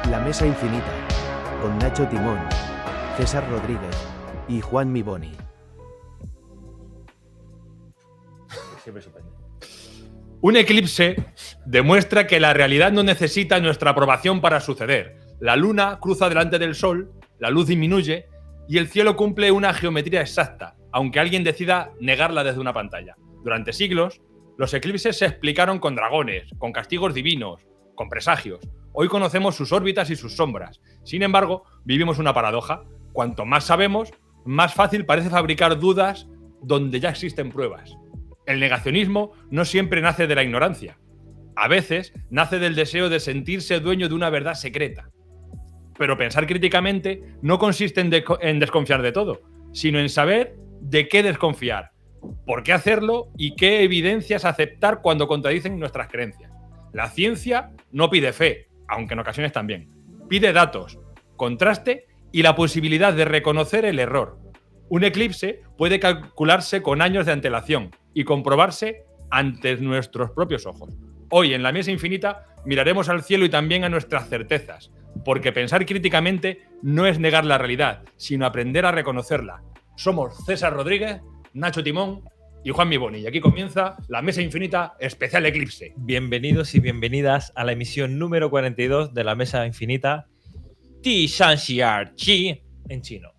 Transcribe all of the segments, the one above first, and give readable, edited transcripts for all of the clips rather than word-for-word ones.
La Mesa Infinita, con Nacho Timón, César Rodríguez y Juan Miboni. Siempre sorprende. Un eclipse demuestra que la realidad no necesita nuestra aprobación para suceder. La luna cruza delante del sol, la luz disminuye y el cielo cumple una geometría exacta, aunque alguien decida negarla desde una pantalla. Durante siglos, los eclipses se explicaron con dragones, con castigos divinos, con presagios. Hoy conocemos sus órbitas y sus sombras. Sin embargo, vivimos una paradoja. Cuanto más sabemos, más fácil parece fabricar dudas donde ya existen pruebas. El negacionismo no siempre nace de la ignorancia. A veces nace del deseo de sentirse dueño de una verdad secreta. Pero pensar críticamente no consiste en desconfiar de todo, sino en saber de qué desconfiar, por qué hacerlo y qué evidencias aceptar cuando contradicen nuestras creencias. La ciencia no pide fe, aunque en ocasiones también. Pide datos, contraste y la posibilidad de reconocer el error. Un eclipse puede calcularse con años de antelación y comprobarse ante nuestros propios ojos. Hoy, en la Mesa Infinita, miraremos al cielo y también a nuestras certezas, porque pensar críticamente no es negar la realidad, sino aprender a reconocerla. Somos César Rodríguez, Nacho Timón y Juan Miboni. Y aquí comienza la Mesa Infinita especial Eclipse. Bienvenidos y bienvenidas a la emisión número 42 de la Mesa Infinita Ti Shanxiar Chi en chino.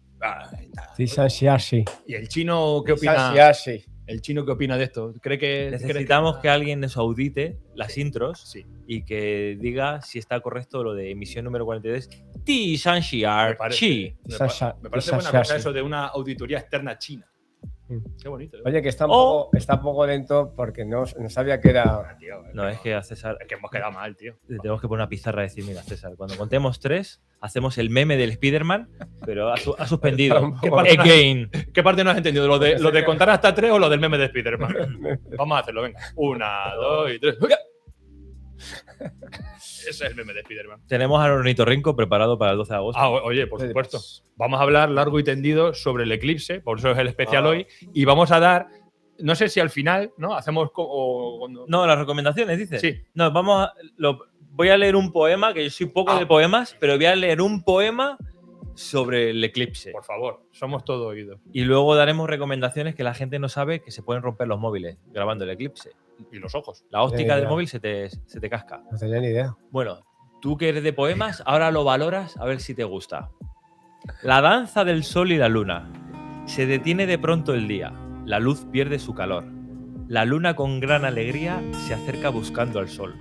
¿Y el chino qué opina? ¿El chino qué opina de esto? ¿Cree que Necesitamos que alguien nos audite las intros Sí. y que diga si está correcto lo de emisión número 42. Ti Shanxiar Me Chi. me parece buena cosa eso de una auditoría externa china. Qué bonito. Oye, que está un poco lento porque no sabía que era. Tío, No, es que a César es que hemos quedado mal, tío. le tenemos que poner una pizarra y decir, mira, César, cuando contemos 3, hacemos el meme del Spider-Man, pero ha suspendido. ¿Qué parte, Again. ¿Qué parte no has entendido? ¿Lo de contar hasta 3 o lo del meme de Spider-Man? Vamos a hacerlo, venga. 1, 2 y 3. Ese es el meme de Spider-Man. Tenemos al ornitorrinco preparado para el 12 de agosto. Oye, por supuesto. Vamos a hablar largo y tendido sobre el eclipse, por eso es el especial hoy, y vamos a dar, no sé si al final, ¿no? Hacemos No, las recomendaciones, dices. Sí. No, voy a leer un poema, que yo soy poco de poemas, pero voy a leer un poema sobre el eclipse. Por favor, somos todo oídos. Y luego daremos recomendaciones que la gente no sabe, que se pueden romper los móviles grabando el eclipse. Y los ojos. La óptica Ya. del móvil se te casca. No tenía ni idea. Bueno, tú que eres de poemas, ahora lo valoras a ver si te gusta. La danza del sol y la luna. Se detiene de pronto el día. La luz pierde su calor. La luna con gran alegría se acerca buscando al sol.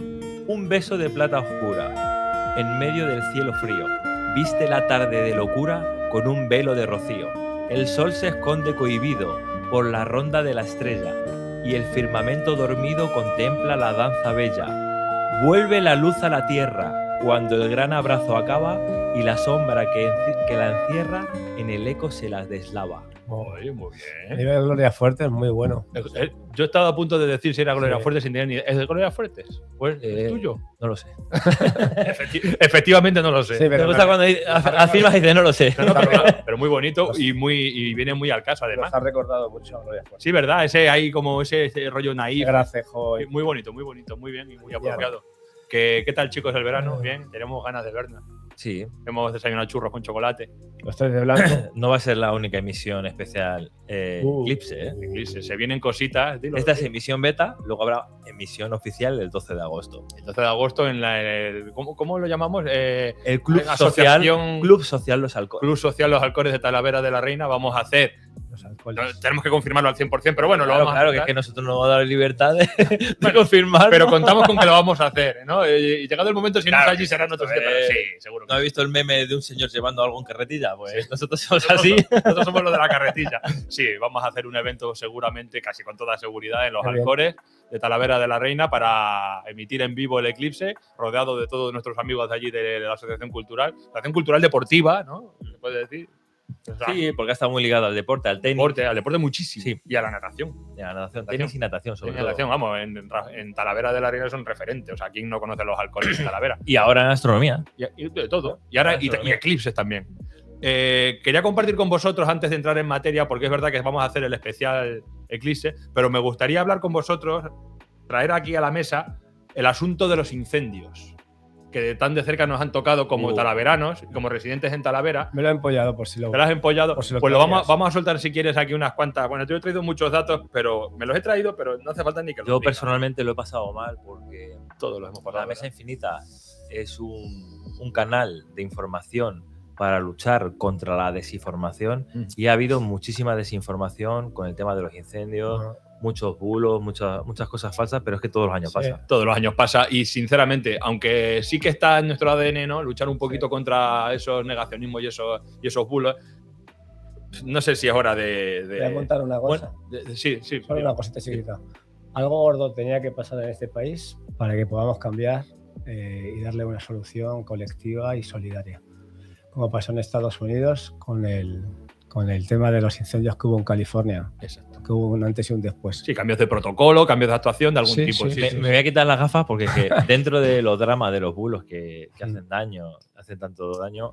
Un beso de plata oscura. En medio del cielo frío. Viste la tarde de locura con un velo de rocío. El sol se esconde cohibido por la ronda de la estrella. Y el firmamento dormido contempla la danza bella. Vuelve la luz a la tierra cuando el gran abrazo acaba y la sombra que la encierra en el eco se las deslava. Oye, muy El bien. nivel de Gloria Fuerte es muy bueno. Yo estaba a punto de decir si era Gloria Sí. Fuertes sin tener ni idea. ¿Es de Gloria Fuertes? Pues es tuyo. No lo sé. Efectivamente no lo sé. Sí, Me pero gusta cuando afirmas y dices no lo sé. No, pero muy bonito y viene muy al caso, además. nos ha recordado mucho a Gloria Fuerte. Sí, ¿verdad? Hay como ese rollo naif. Gracejo. Muy bonito, muy bien y muy apropiado. ¿Qué tal, chicos, el verano? Bien, tenemos ganas de vernos. Sí, Hemos desayunado churros con chocolate. Los tres de blanco. no va a ser la única emisión especial Eclipse, ¿eh? Eclipse. Se vienen cositas. Dilo. Esta es emisión beta, luego habrá emisión oficial el 12 de agosto. El 12 de agosto en ¿cómo lo llamamos? El Club Asociación- Social Los Halcones. Club Social Los Halcones de Talavera de la Reina. Vamos a hacer. Los alcoholes. Tenemos que confirmarlo al 100%, pero bueno, lo Claro, vamos a claro, que hacer. es que nosotros nos vamos a dar libertad de confirmar. Pero contamos con que lo vamos a hacer, ¿no? Y llegado el momento, si no Claro, es allí, será en otro sitio. Pero sí, seguro que ¿No has visto el meme de un señor llevando algo en carretilla? Pues nosotros somos así. Nosotros somos los de la carretilla. Sí, vamos a hacer un evento seguramente, casi con toda seguridad, en los Qué bien. Halcones de Talavera de la Reina para emitir en vivo el eclipse, rodeado de todos nuestros amigos de allí de la Asociación Cultural. La Asociación Cultural Deportiva, ¿no? Se puede decir. O sea, Sí, porque está muy ligado al deporte, al tenis. al deporte muchísimo. Sí. Y a la natación. Y a la natación, tenis y natación sobre En todo. natación, vamos, en Talavera de la Reina son referentes. O sea, ¿quién no conoce los Halcones de Talavera? Y ahora en astronomía. Y de todo. Y ahora y Astronomía. eclipses también. Quería compartir con vosotros antes de entrar en materia, porque es verdad que vamos a hacer el especial eclipse, pero me gustaría hablar con vosotros, traer aquí a la mesa el asunto de los incendios. que tan de cerca nos han tocado como talaveranos, como residentes en Talavera. Me lo he empollado por si lo... ¿Te lo has empollado? por si lo Pues traías. vamos a soltar si quieres aquí unas cuantas. Bueno, yo he traído muchos datos, pero me los he traído, pero no hace falta ni que los Yo diga. personalmente lo he pasado mal porque Todos los hemos pasado. La Mesa Infinita es un canal de información para luchar contra la desinformación y ha habido muchísima desinformación con el tema de los incendios, muchos bulos, muchas cosas falsas, pero es que todos los años pasa. Todos los años pasa y sinceramente, aunque sí que está en nuestro ADN, ¿no? Luchar un poquito contra esos negacionismos y esos bulos, no sé si es hora de… Voy a contar una cosa. Bueno, sí. Solo una cosita chiquita. Algo gordo tenía que pasar en este país para que podamos cambiar y darle una solución colectiva y solidaria. Como pasó en Estados Unidos con el tema de los incendios que hubo en California. Exacto. Que hubo un antes y un después. Sí, cambios de protocolo, cambios de actuación de algún tipo. Me voy a quitar las gafas porque es que dentro de los dramas de los bulos que hacen daño, hacen tanto daño,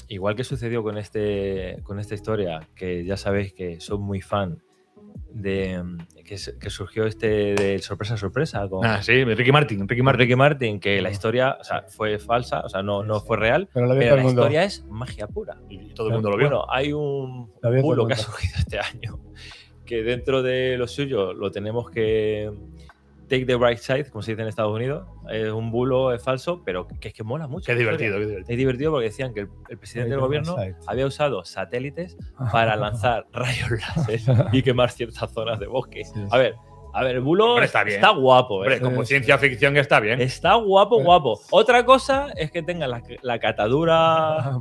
igual que sucedió con esta historia, que ya sabéis que soy muy fan de que surgió de sorpresa con sí, Ricky Martin, que la historia, o sea, fue falsa, o sea, no fue real, pero la historia es magia pura. Y todo el mundo lo vio. Bueno, hay un bulo que ha surgido este año que dentro de lo suyo lo tenemos que take the bright side, como se dice en Estados Unidos. Es un bulo, es falso, pero que es que mola mucho. Qué divertido. Es divertido porque decían que el presidente del gobierno había usado satélites para lanzar rayos láser y quemar ciertas zonas de bosque. A ver, el bulo está guapo. Hombre, como ciencia ficción está bien. Está guapo. Otra cosa es que tenga la catadura,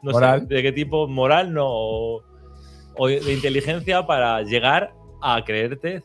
no moral. sé de qué tipo, moral o de inteligencia para llegar a creerte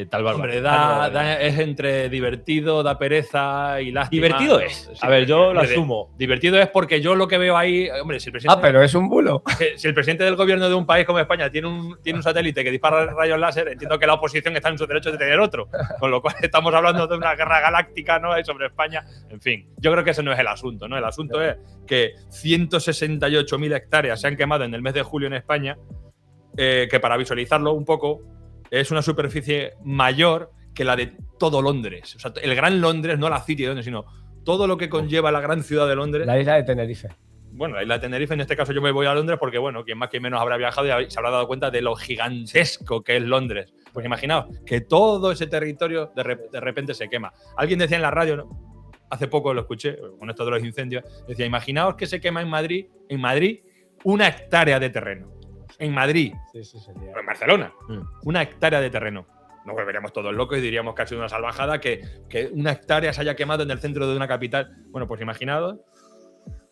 tal barbaridad. Hombre, es entre divertido, da pereza y lástima. Divertido es. A ver, yo lo asumo. Divertido es porque yo lo que veo ahí… Hombre, si el presidente… pero es un bulo. Si el presidente del gobierno de un país como España tiene un satélite que dispara rayos láser, entiendo que la oposición está en su derecho de tener otro. Con lo cual estamos hablando de una guerra galáctica, ¿no? Sobre España. En fin, yo creo que ese no es el asunto, ¿no? El asunto es que 168.000 hectáreas se han quemado en el mes de julio en España, que para visualizarlo un poco… es una superficie mayor que la de todo Londres. O sea, el Gran Londres, no la City de Londres, sino todo lo que conlleva la gran ciudad de Londres. La isla de Tenerife. Bueno, la isla de Tenerife, en este caso yo me voy a Londres porque, bueno, quien más que menos habrá viajado y se habrá dado cuenta de lo gigantesco que es Londres. Pues imaginaos que todo ese territorio de repente se quema. Alguien decía en la radio, ¿no? Hace poco lo escuché, con esto de los incendios, decía, imaginaos que se quema en Madrid, una hectárea de terreno. En Madrid, o en Barcelona, una hectárea de terreno. Nos volveríamos todos locos y diríamos que ha sido una salvajada que una hectárea se haya quemado en el centro de una capital. Bueno, pues imaginaos,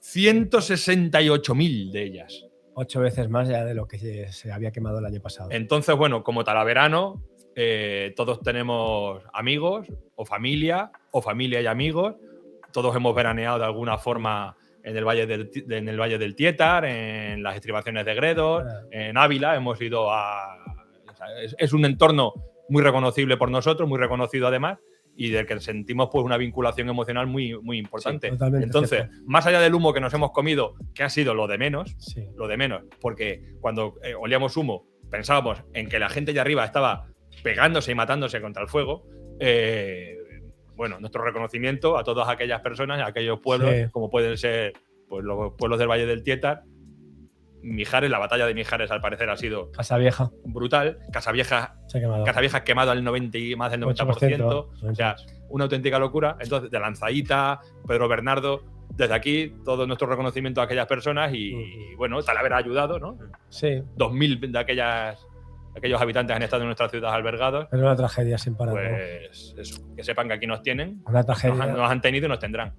168.000 de ellas. 8 veces más ya de lo que se había quemado el año pasado. Entonces, bueno, como talaverano, todos tenemos amigos o familia y amigos. Todos hemos veraneado de alguna forma en el Valle del Tietar, en las estribaciones de Gredos, en Ávila. Hemos ido es un entorno muy reconocible por nosotros, muy reconocido además, y del que sentimos pues una vinculación emocional muy, muy importante. Sí, entonces, más allá del humo que nos hemos comido, que ha sido lo de menos, porque cuando olíamos humo pensábamos en que la gente allá arriba estaba pegándose y matándose contra el fuego. Bueno, nuestro reconocimiento a todas aquellas personas, a aquellos pueblos, como pueden ser pues, los pueblos del Valle del Tietar. Mijares, la batalla de Mijares al parecer ha sido Casavieja. brutal. Casavieja quemado al 90 y más del 90%. O sea, una auténtica locura. Entonces, de Lanzaíta, Pedro Bernardo, desde aquí todo nuestro reconocimiento a aquellas personas y bueno, Talavera ha ayudado, ¿no? Sí. 2.000 de aquellos habitantes han estado en nuestra ciudad albergados. Es una tragedia sin parar. Pues eso, que sepan que aquí nos tienen, una tragedia. Nos han tenido y nos tendrán.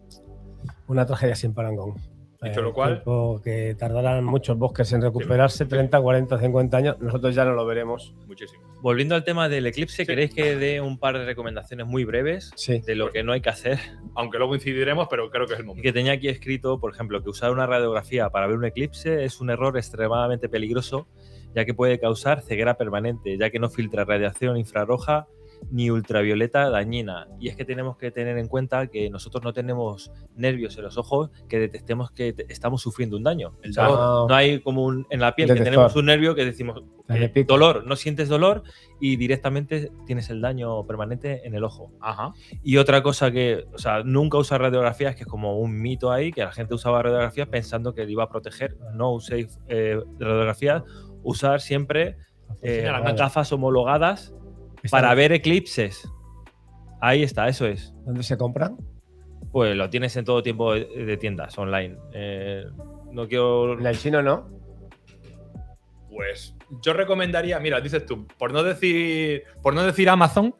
Una tragedia sin parangón. Dicho lo cual, que tardarán muchos bosques en recuperarse, 30, 40, 50 años, nosotros ya no lo veremos. Muchísimo. Volviendo al tema del eclipse, ¿queréis que dé un par de recomendaciones muy breves de lo que no hay que hacer? Aunque luego incidiremos, pero creo que es el momento. Que tenía aquí escrito, por ejemplo, que usar una radiografía para ver un eclipse es un error extremadamente peligroso, ya que puede causar ceguera permanente, ya que no filtra radiación infrarroja ni ultravioleta dañina. Y es que tenemos que tener en cuenta que nosotros no tenemos nervios en los ojos que detectemos que estamos sufriendo un daño. O sea, Ah. no hay como en la piel que Detector. tenemos un nervio que decimos Le pica. dolor, no sientes dolor y directamente tienes el daño permanente en el ojo. Ajá. Y otra cosa que, o sea, nunca usar radiografías, que es como un mito ahí, que la gente usaba radiografías pensando que le iba a proteger. No uséis radiografías, usar siempre Señalamiento. gafas homologadas ¿Está para bien? ver eclipses. Ahí está, eso es. ¿Dónde se compran? Pues lo tienes en todo tipo de tiendas online. No quiero. En el chino no. Pues yo recomendaría, mira, dices tú, por no decir Amazon,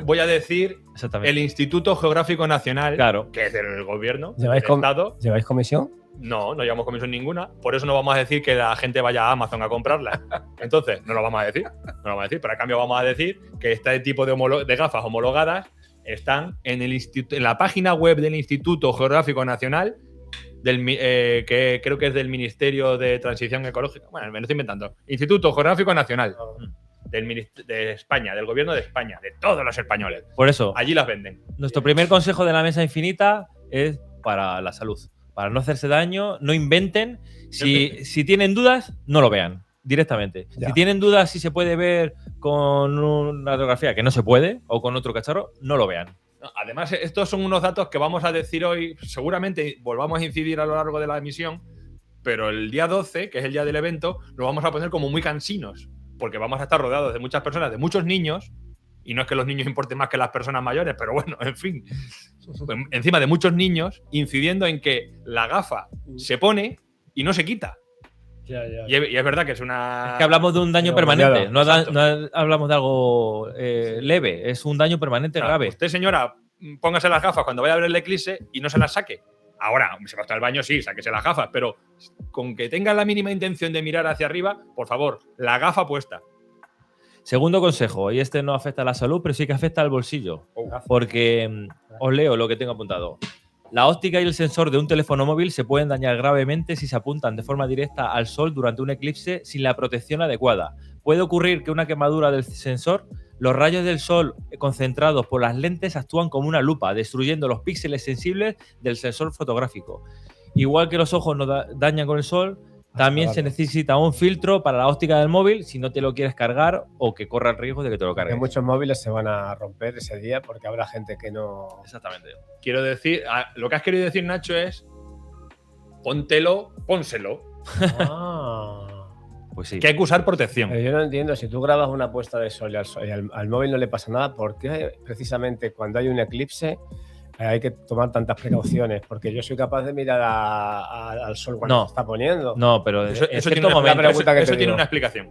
voy a decir Exactamente. el Instituto Geográfico Nacional, Claro. que es del gobierno, ¿Lleváis del Estado. ¿Lleváis comisión? No llevamos comisión ninguna, por eso no vamos a decir que la gente vaya a Amazon a comprarla. Entonces, no lo vamos a decir, pero a cambio vamos a decir que este tipo de gafas homologadas están en la página web del Instituto Geográfico Nacional, que creo que es del Ministerio de Transición Ecológica. Bueno, me lo estoy inventando. Instituto Geográfico Nacional de España, del Gobierno de España, de todos los españoles. Por eso, Allí las venden. nuestro primer consejo de la mesa infinita es para la salud. Para no hacerse daño, no inventen. Si tienen dudas, no lo vean directamente. Ya. Si tienen dudas si se puede ver con una radiografía, que no se puede, o con otro cacharro, no lo vean. Además, estos son unos datos que vamos a decir hoy, seguramente volvamos a incidir a lo largo de la emisión, pero el día 12, que es el día del evento, lo vamos a poner como muy cansinos, porque vamos a estar rodeados de muchas personas, de muchos niños, y no es que los niños importen más que las personas mayores, pero bueno, en fin, encima de muchos niños, incidiendo en que la gafa se pone y no se quita. Ya. Y es verdad que es una... Es que hablamos de un daño No, permanente, ya, no hablamos de algo leve, es un daño permanente O sea, grave. Usted, señora, póngase las gafas cuando vaya a ver el eclipse y no se las saque. Ahora, se va a estar al baño, sí, sáquese las gafas, pero con que tenga la mínima intención de mirar hacia arriba, por favor, la gafa puesta. Segundo consejo, y este no afecta a la salud, pero sí que afecta al bolsillo. Porque os leo lo que tengo apuntado. La óptica y el sensor de un teléfono móvil se pueden dañar gravemente si se apuntan de forma directa al sol durante un eclipse sin la protección adecuada. Puede ocurrir que una quemadura del sensor, los rayos del sol concentrados por las lentes actúan como una lupa, destruyendo los píxeles sensibles del sensor fotográfico. Igual que los ojos nos dañan con el sol, también se necesita un filtro para la óptica del móvil si no te lo quieres cargar o que corra el riesgo de que te lo cargues. Que muchos móviles se van a romper ese día porque habrá gente que no. Exactamente. Quiero decir, lo que has querido decir, Nacho, es pónselo. Pues sí. Que hay que usar protección. Pero yo no entiendo, si tú grabas una puesta de sol y al móvil no le pasa nada, ¿por qué precisamente cuando hay un eclipse hay que tomar tantas precauciones? Porque yo soy capaz de mirar al sol cuando No. se está poniendo. No, pero Eso en tiene cierto una momento, pregunta que eso te tiene digo. una explicación.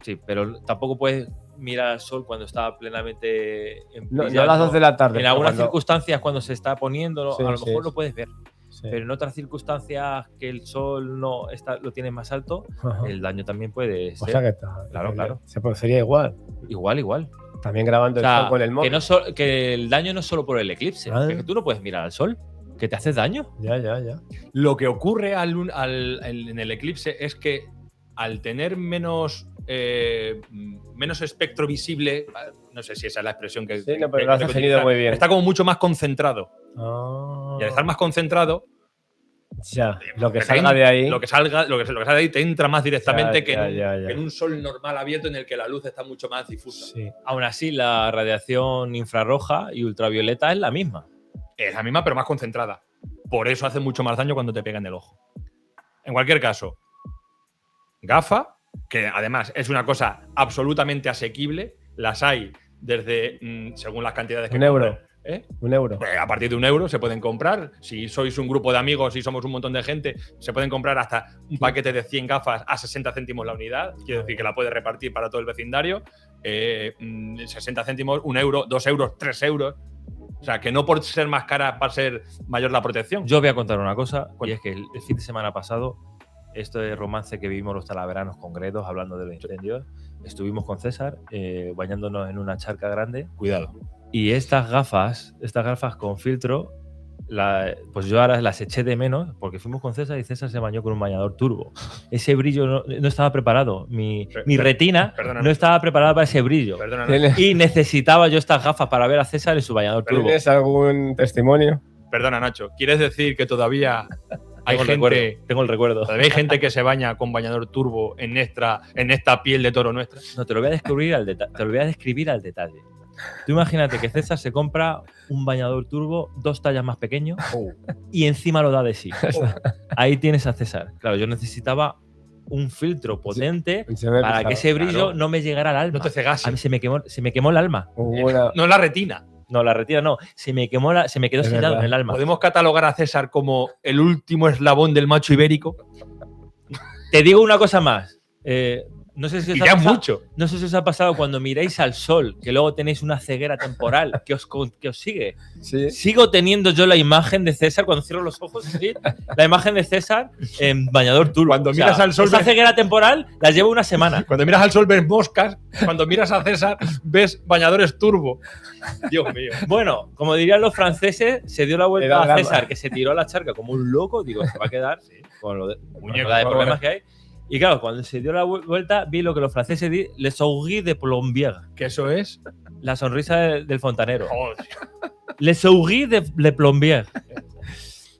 sí, pero tampoco puedes mirar al sol cuando está plenamente en No, brillando. a las 2 de la tarde. En pero algunas cuando- circunstancias cuando se está poniendo, Sí, a lo sí, mejor sí. lo puedes ver. Sí. Pero en otras circunstancias que el sol no está, lo tiene más alto, Ajá. el daño también puede O ser sea que está. Claro. Sería igual. igual. También grabando O el sea, sol con el móvil. que el daño no es solo por el eclipse, Ah. que tú no puedes mirar al sol, que te haces daño. Ya. Lo que ocurre en el eclipse es que al tener menos espectro visible, no sé si esa es la expresión que. Sí, no, pero que lo has tengo que definido utilizar, muy bien. Está como mucho más concentrado. Ah. Y al estar más concentrado, Ya. Lo que te salga de ahí. Lo que salga de ahí te entra más directamente que Ya. en un sol normal abierto en el que la luz está mucho más difusa. Sí. Aún así, la radiación infrarroja y ultravioleta es la misma. Es la misma, pero más concentrada. Por eso hace mucho más daño cuando te pega en el ojo. En cualquier caso, gafa, que además es una cosa absolutamente asequible. Las hay desde, según las cantidades que Un euro. compren, ¿eh? Un euro. A partir de €1 se pueden comprar. Si sois un grupo de amigos y somos un montón de gente, se pueden comprar hasta un paquete de 100 gafas a 60 céntimos la unidad. Quiero decir que la puedes repartir para todo el vecindario. 60 céntimos, €1, €2, €3. O sea, que no por ser más cara va a ser mayor la protección. Yo voy a contar una cosa, y es que el fin de semana pasado, esto de romance que vivimos los talaveranos con Gredos, hablando de los incendios, estuvimos con César bañándonos en una charca grande. Cuidado. Y estas gafas con filtro, pues yo ahora las eché de menos porque fuimos con César y César se bañó con un bañador turbo. Ese brillo no estaba preparado. Mi retina Perdóname. no estaba preparada para ese brillo. Perdona, ¿Tienes, Y necesitaba yo estas gafas para ver a César en su bañador turbo. ¿tienes algún testimonio? perdona, Nacho. ¿Quieres decir que todavía hay Tengo el recuerdo. todavía hay gente que se baña con bañador turbo en esta piel de toro nuestra? No, te lo voy a describir al detalle. Tú imagínate que César se compra un bañador turbo 2 tallas más pequeño y encima lo da de sí. Ahí tienes a César. Claro, yo necesitaba un filtro potente para que ese brillo Claro. no me llegara al alma. No te cegase. A mí se me quemó el alma. No la retina. No, la retira no. Se me quedó Es sellado verdad. en el alma. ¿Podemos catalogar a César como el último eslabón del macho ibérico? Te digo una cosa más. No sé si os Y ha ya pasado- mucho. No sé si os ha pasado cuando miráis al sol, que luego tenéis una ceguera temporal que os sigue. Sí. Sigo teniendo yo la imagen de César, cuando cierro los ojos, ¿sí? La imagen de César en bañador turbo. Cuando miras al sol, esa ves- ceguera temporal la llevo una semana. Cuando miras al sol ves moscas. Cuando miras a César ves bañadores turbo. Dios mío. Bueno, como dirían los franceses, se dio la Era vuelta a la- César, que se tiró a la charca como un loco. Digo, se va a quedar con lo de, Muñeco, la de por problemas que hay. Y claro, cuando se dio la vuelta, vi lo que los franceses dicen, le souris de plombier, Que eso es. la sonrisa del fontanero. Joder. Le souris de plombier.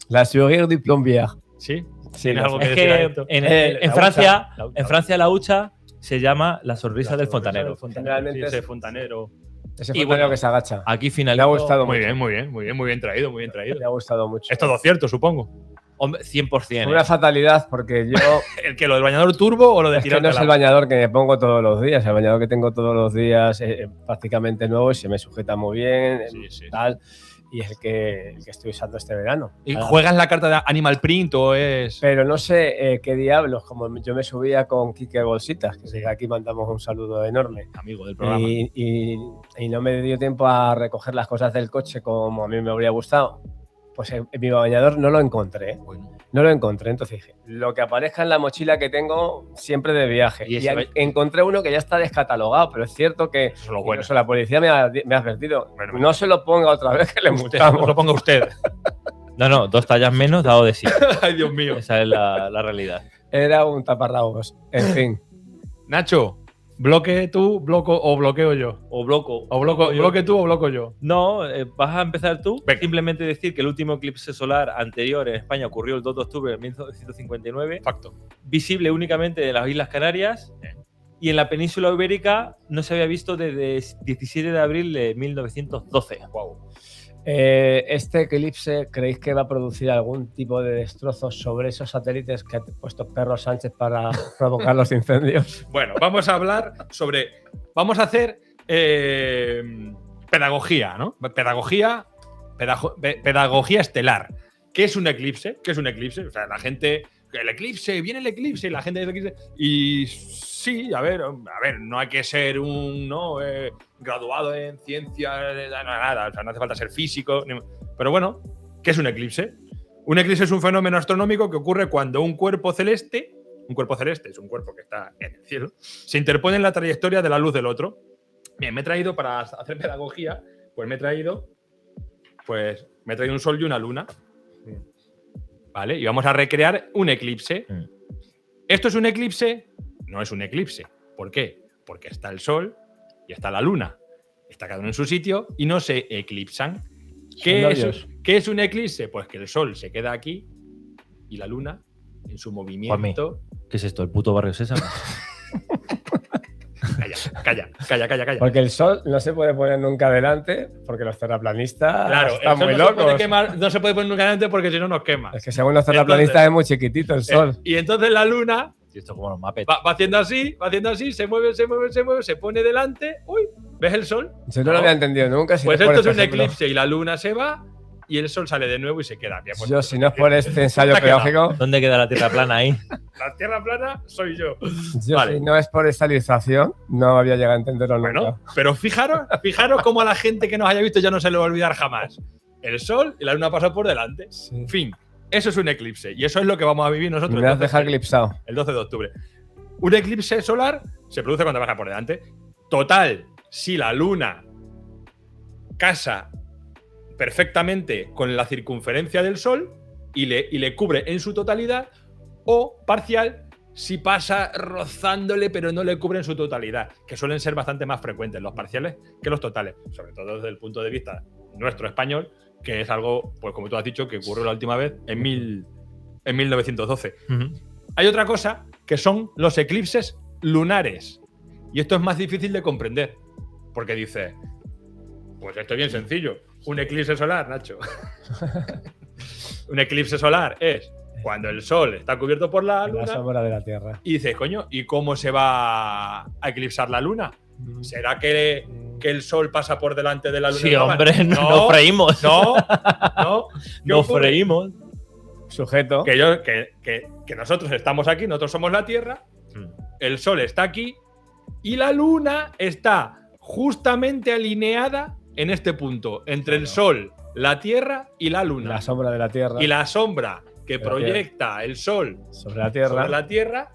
La sourire du plombier. ¿Sí? Sí, ¿Tienes lo algo sé. que Es decir a que esto? en la Francia, hucha, la hucha. en Francia la hucha se llama la sonrisa del fontanero. Generalmente Sí, ese es- fontanero. Ese Y fontanero bueno, que se agacha. Aquí Me finalizo. ha gustado Muy mucho. bien, muy bien, muy bien, muy bien traído, muy bien traído. Me ha gustado mucho. Es todo cierto, supongo. Hombre, 100%. Una fatalidad porque yo ¿El que lo del bañador turbo o lo de es que tirar no es el bañador que me pongo todos los días. El bañador que tengo todos los días es prácticamente nuevo y se me sujeta muy bien, Sí, sí. tal. Y es el que estoy usando este verano. ¿Y Nada. juegas la carta de Animal Print o es...? Pero no sé qué diablos, como yo me subía con Quique Bolsitas, que desde aquí mandamos un saludo enorme. Amigo del programa. Y no me dio tiempo a recoger las cosas del coche como a mí me habría gustado. Pues en mi bañador no lo encontré. Bueno, No lo encontré. Entonces dije, lo que aparezca en la mochila que tengo siempre de viaje. Y Y, ese encontré uno que ya está descatalogado, pero es cierto que eso es lo bueno. incluso la policía me ha advertido. Bueno, No se lo ponga otra vez que le Usted, multamos. no lo ponga usted. No, 2 tallas menos dado de sí. Ay, Dios mío. Esa es la realidad. Era un taparrabos. En fin. Nacho, ¿bloque tú, bloqueo yo? O bloco. ¿O bloque tú o bloco yo? No, vas a empezar tú. Venga. Simplemente decir que el último eclipse solar anterior en España ocurrió el 2 de octubre de 1959, Facto. visible únicamente en las Islas Canarias, y en la península ibérica no se había visto desde 17 de abril de 1912. Wow. ¿Este eclipse creéis que va a producir algún tipo de destrozos sobre esos satélites que ha puesto Perro Sánchez para provocar los incendios? Bueno, vamos a hablar sobre. Vamos a hacer pedagogía, ¿no? Pedagogía estelar. ¿Qué es un eclipse? ¿Qué es un eclipse? O sea, la gente. El eclipse, viene el eclipse y la gente dice eclipse. Y sí, a ver, no hay que ser un graduado en ciencias, nada, o sea, no hace falta ser físico. Pero bueno, ¿qué es un eclipse? Un eclipse es un fenómeno astronómico que ocurre cuando un cuerpo celeste es un cuerpo que está en el cielo, se interpone en la trayectoria de la luz del otro. Bien, me he traído para hacer pedagogía, pues me he traído un sol y una luna. ¿Vale? Y vamos a recrear un eclipse. ¿Esto es un eclipse? No es un eclipse. ¿Por qué? Porque está el sol y está la luna. Está cada uno en su sitio y no se eclipsan. ¿Qué es un eclipse? Pues que el sol se queda aquí y la luna en su movimiento. ¿Qué es esto? ¿El puto barrio Sésamo? Calla. Porque el sol no se puede poner nunca delante, porque los terraplanistas Claro, están el sol muy no se puede locos. quemar, no se puede poner nunca delante porque si no nos quema. Es que según los terraplanistas es muy chiquitito el sol. Y entonces la luna Y esto como los Muppets. va haciendo así, se mueve, se pone delante. Uy, ¿ves el sol? Yo no lo había entendido nunca. Si Pues no por esto es un este ejemplo. eclipse y la luna se va y el sol sale de nuevo y se queda. Bien, pues, Yo, si no es por este ensayo Te ha quedado. pedagógico, ¿Dónde queda la tierra plana ahí? la tierra plana soy yo. yo, Vale. si no es por esta ilustración, no había llegado a entenderlo Bueno, nunca. pero fijaros cómo a la gente que nos haya visto ya no se le va a olvidar jamás. El sol y la luna pasan por delante. Sí. Fin. Eso es un eclipse y eso es lo que vamos a vivir nosotros Me has el 12 dejado eclipsado. el 12 de octubre. Un eclipse solar se produce cuando pasa por delante. Total, si la luna casa perfectamente con la circunferencia del Sol y le cubre en su totalidad, o parcial si pasa rozándole pero no le cubre en su totalidad, que suelen ser bastante más frecuentes los parciales que los totales, sobre todo desde el punto de vista nuestro español, que es algo, pues como tú has dicho, que ocurrió la última vez en 1912. Hay otra cosa que son los eclipses lunares, y esto es más difícil de comprender, porque dice, pues esto es bien sencillo, un eclipse solar, Nacho. Un eclipse solar es cuando el Sol está cubierto por la Luna. La sombra de la Tierra. Y dices, coño, ¿y cómo se va a eclipsar la Luna? ¿Será que el Sol pasa por delante de la Luna? Sí, hombre, no freímos. No. No freímos. Sujeto. Que nosotros estamos aquí, nosotros somos la Tierra, el Sol está aquí y la Luna está justamente alineada en este punto, entre el Sol, la Tierra y la Luna. La sombra de la Tierra. Y la sombra que proyecta el Sol sobre la Tierra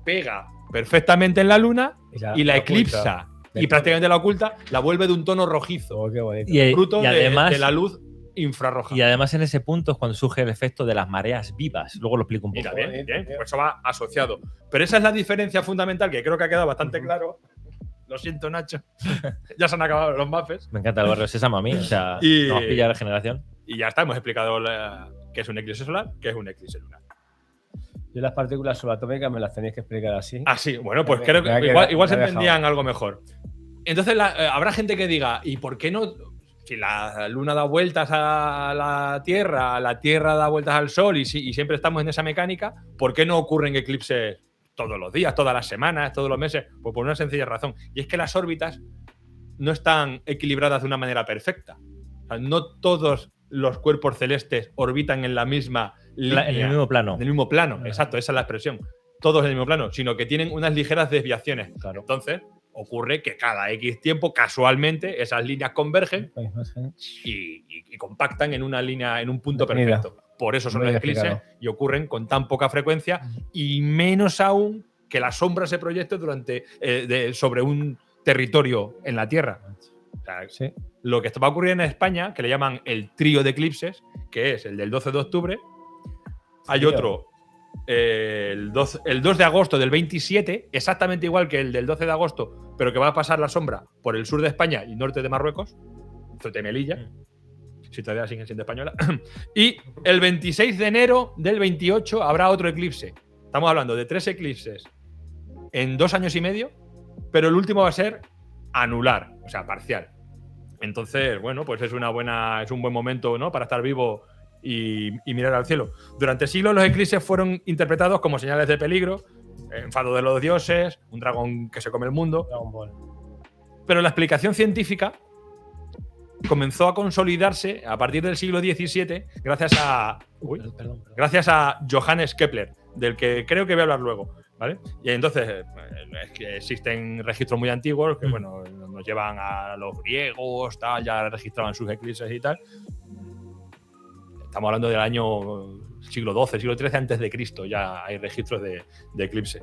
pega perfectamente en la Luna y la eclipsa. Y prácticamente la oculta, la vuelve de un tono rojizo. Oh, qué bonito. Fruto además, de la luz infrarroja. Y además en ese punto es cuando surge el efecto de las mareas vivas. Luego lo explico un poco. Mira, bien, pues eso va asociado. Pero esa es la diferencia fundamental que creo que ha quedado bastante claro. Lo siento, Nacho. Ya se han acabado los mapes. Me encanta el barrio Sésamo a mí. O sea, Y- nos pilla la generación. Y ya está, hemos explicado qué es un eclipse solar, qué es un eclipse lunar. Yo las partículas subatómicas me las tenéis que explicar así. Ah, sí, bueno, pues Me- creo me ha que quedado- igual se me ha entendían algo mejor. Entonces habrá gente que diga, ¿y por qué no? Si la Luna da vueltas a la Tierra da vueltas al Sol y siempre estamos en esa mecánica, ¿por qué no ocurren eclipses todos los días, todas las semanas, todos los meses? Pues por una sencilla razón. Y es que las órbitas no están equilibradas de una manera perfecta. O sea, no todos los cuerpos celestes orbitan en la misma línea. En el mismo plano. En el mismo plano, exacto, esa es la expresión. Todos en el mismo plano, sino que tienen unas ligeras desviaciones. Claro. Entonces, ocurre que cada X tiempo, casualmente, esas líneas convergen y compactan en una línea, en un punto Definida. perfecto. Por eso son Muy los bien eclipses explicado. y ocurren con tan poca frecuencia y menos aún que la sombra se proyecte sobre un territorio en la Tierra. O sea, Sí. lo que va a ocurrir en España, que le llaman el trío de eclipses, que es el del 12 de octubre, hay Trío. otro el 2 de agosto del 27, exactamente igual que el del 12 de agosto, pero que va a pasar la sombra por el sur de España y norte de Marruecos, Ceuta y Melilla, si todavía siguen siendo española. Y el 26 de enero del 28 habrá otro eclipse. Estamos hablando de 3 eclipses en 2 años y medio, pero el último va a ser anular, o sea, parcial. Entonces, bueno, pues es un buen momento, ¿no?, para estar vivo y mirar al cielo. Durante siglos los eclipses fueron interpretados como señales de peligro, enfado de los dioses, un dragón que se come el mundo. Dragon Ball. Pero la explicación científica comenzó a consolidarse a partir del siglo XVII gracias a Johannes Kepler, del que creo que voy a hablar luego, ¿vale? Y entonces es que existen registros muy antiguos que, bueno, nos llevan a los griegos, tal, ya registraban sus eclipses y tal. Estamos hablando del año siglo XII, siglo XIII antes de Cristo, ya hay registros de eclipse.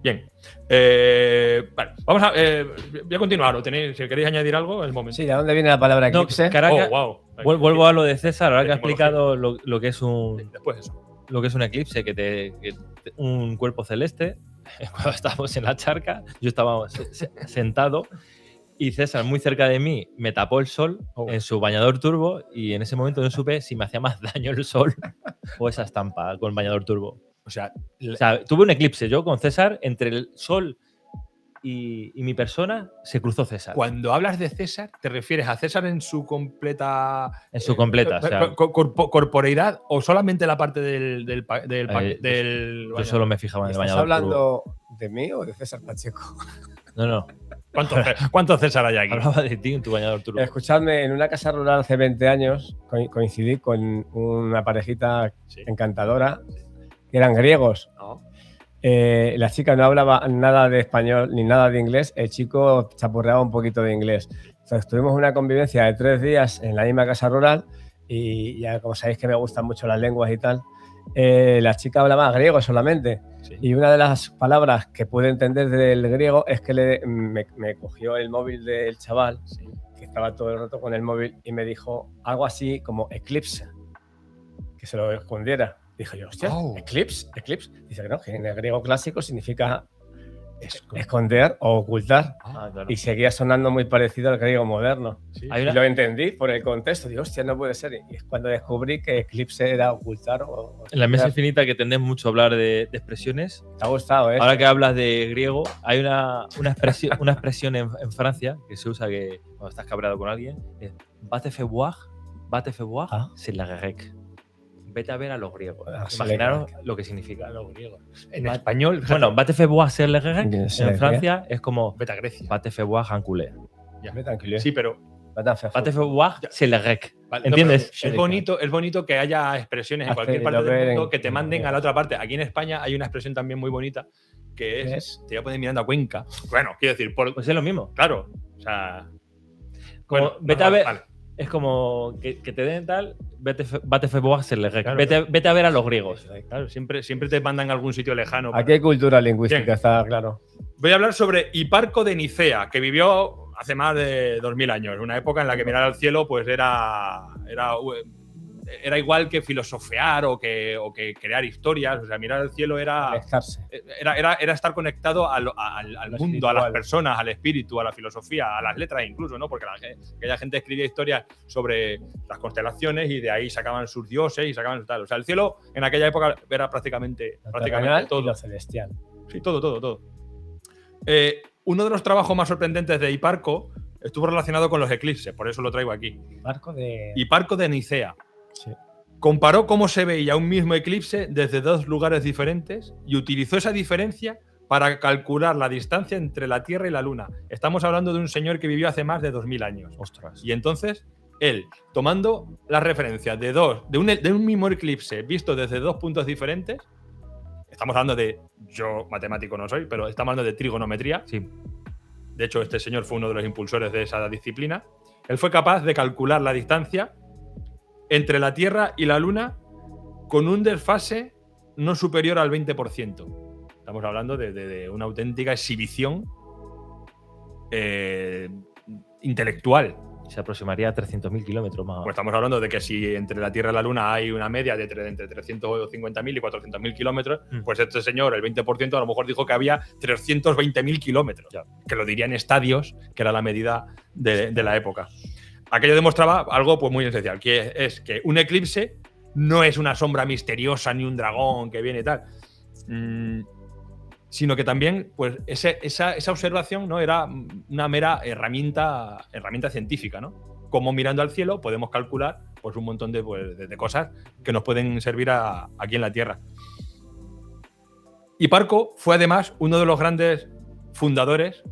Bien. Vale, vamos a. Voy a continuar. Si queréis añadir algo, es el momento. Sí, ¿de dónde viene la palabra No, eclipse? Caracas, wow. vuelvo a lo de César, ahora que ha Etimología. explicado lo que es un Después eso. lo que es un eclipse, un cuerpo celeste. Cuando estábamos en la charca, yo estaba sentado y César, muy cerca de mí, me tapó el sol en su bañador turbo y en ese momento no supe si me hacía más daño el sol o esa estampa con el bañador turbo. O sea, O sea, tuve un eclipse yo con César, entre el sol y mi persona se cruzó César. cuando hablas de César, ¿te refieres a César en su completa. En su completa, o sea, corporeidad o solamente la parte del yo solo me fijaba en el ¿Estás bañador turbo. hablando de mí o de César Pacheco? No. ¿Cuántos César hay aquí? Hablaba de ti en tu bañador turbo. Escuchadme, en una casa rural hace 20 años coincidí con una parejita Sí. encantadora, que eran griegos. No. La chica no hablaba nada de español ni nada de inglés, el chico chapurreaba un poquito de inglés. Entonces tuvimos una convivencia de 3 días en la misma casa rural y ya como sabéis que me gustan mucho las lenguas y tal, la chica hablaba griego solamente. Sí. Y una de las palabras que pude entender del griego es que me cogió el móvil del chaval que estaba todo el rato con el móvil y me dijo algo así como eclipse, que se lo escondiera. Dije yo, hostia, eclipse. Dice que no, que en el griego clásico significa esconder o ocultar. Claro. Y seguía sonando muy parecido al griego moderno. Sí. Hay Y una- lo entendí por el contexto. Digo, hostia, no puede ser. Y es cuando descubrí que eclipse era ocultar o En la mesa esconder. infinita, que tendés mucho a hablar de expresiones. Te ha gustado, ¿eh? Ahora que hablas de griego, hay una expresión en Francia que se usa que cuando estás cabreado con alguien, es bate faire boire, Ah. c'est la grec. Vete a ver a los griegos. c'est la Imaginaros grec. lo que significa. A los griegos. En español, Bueno, bate faire boire, c'est la grec. C'est la En Francia es como vete a Grecia. bate faire boire, un culé. Me tranquilo. Sí, pero Bate Bate faire boire, c'est la grec. vale, ¿Entiendes? pero es bonito que haya expresiones en Hace cualquier parte lo del ver mundo en- que te manden a la otra parte. Aquí en España hay una expresión también muy bonita que ¿Qué es, es? te voy a poner mirando a Cuenca. Bueno, quiero decir, Pues es lo mismo. claro, o sea, Como, bueno, vete a ver, vale. es como que te den tal, bate faire boire, c'est la grec. Claro, Vete a ver a los griegos. Claro, siempre te mandan a algún sitio lejano. Aquí hay cultura lingüística, Bien. está claro. Voy a hablar sobre Hiparco de Nicea, que vivió hace más de 2000 años, una época en la que mirar al cielo pues era igual que filosofear o que crear historias. O sea, mirar al cielo era estar conectado al mundo, a las espiritual. personas, al espíritu, a la filosofía, a las letras incluso, ¿no? Porque aquella gente escribía historias sobre las constelaciones y de ahí sacaban sus dioses y sacaban tal. O sea, el cielo en aquella época era prácticamente Lo terrenal todo. y lo celestial. Sí, todo. Uno de los trabajos más sorprendentes de Hiparco estuvo relacionado con los eclipses, por eso lo traigo aquí. Barco de. Hiparco de Nicea. Sí. Comparó cómo se veía un mismo eclipse desde dos lugares diferentes y utilizó esa diferencia para calcular la distancia entre la Tierra y la Luna. Estamos hablando de un señor que vivió hace más de 2000 años. Ostras. Y entonces, él, tomando las referencias de un mismo eclipse visto desde dos puntos diferentes, estamos hablando de, yo matemático no soy, pero estamos hablando de trigonometría. Sí. De hecho, este señor fue uno de los impulsores de esa disciplina. Él fue capaz de calcular la distancia entre la Tierra y la Luna con un desfase no superior al 20%. Estamos hablando de una auténtica exhibición intelectual. Se aproximaría a 300.000 kilómetros más. Pues estamos hablando de que si entre la Tierra y la Luna hay una media de entre 350.000 y 400.000 kilómetros, pues este señor, el 20%, a lo mejor dijo que había 320.000 kilómetros, que lo diría en estadios, que era la medida de la época. Aquello demostraba algo pues muy esencial, que es que un eclipse no es una sombra misteriosa ni un dragón que viene y tal, sino que también pues esa observación, ¿no?, era una mera herramienta científica, ¿no? Como mirando al cielo podemos calcular pues un montón de cosas que nos pueden servir aquí en la Tierra. Hiparco fue además uno de los grandes fundadores,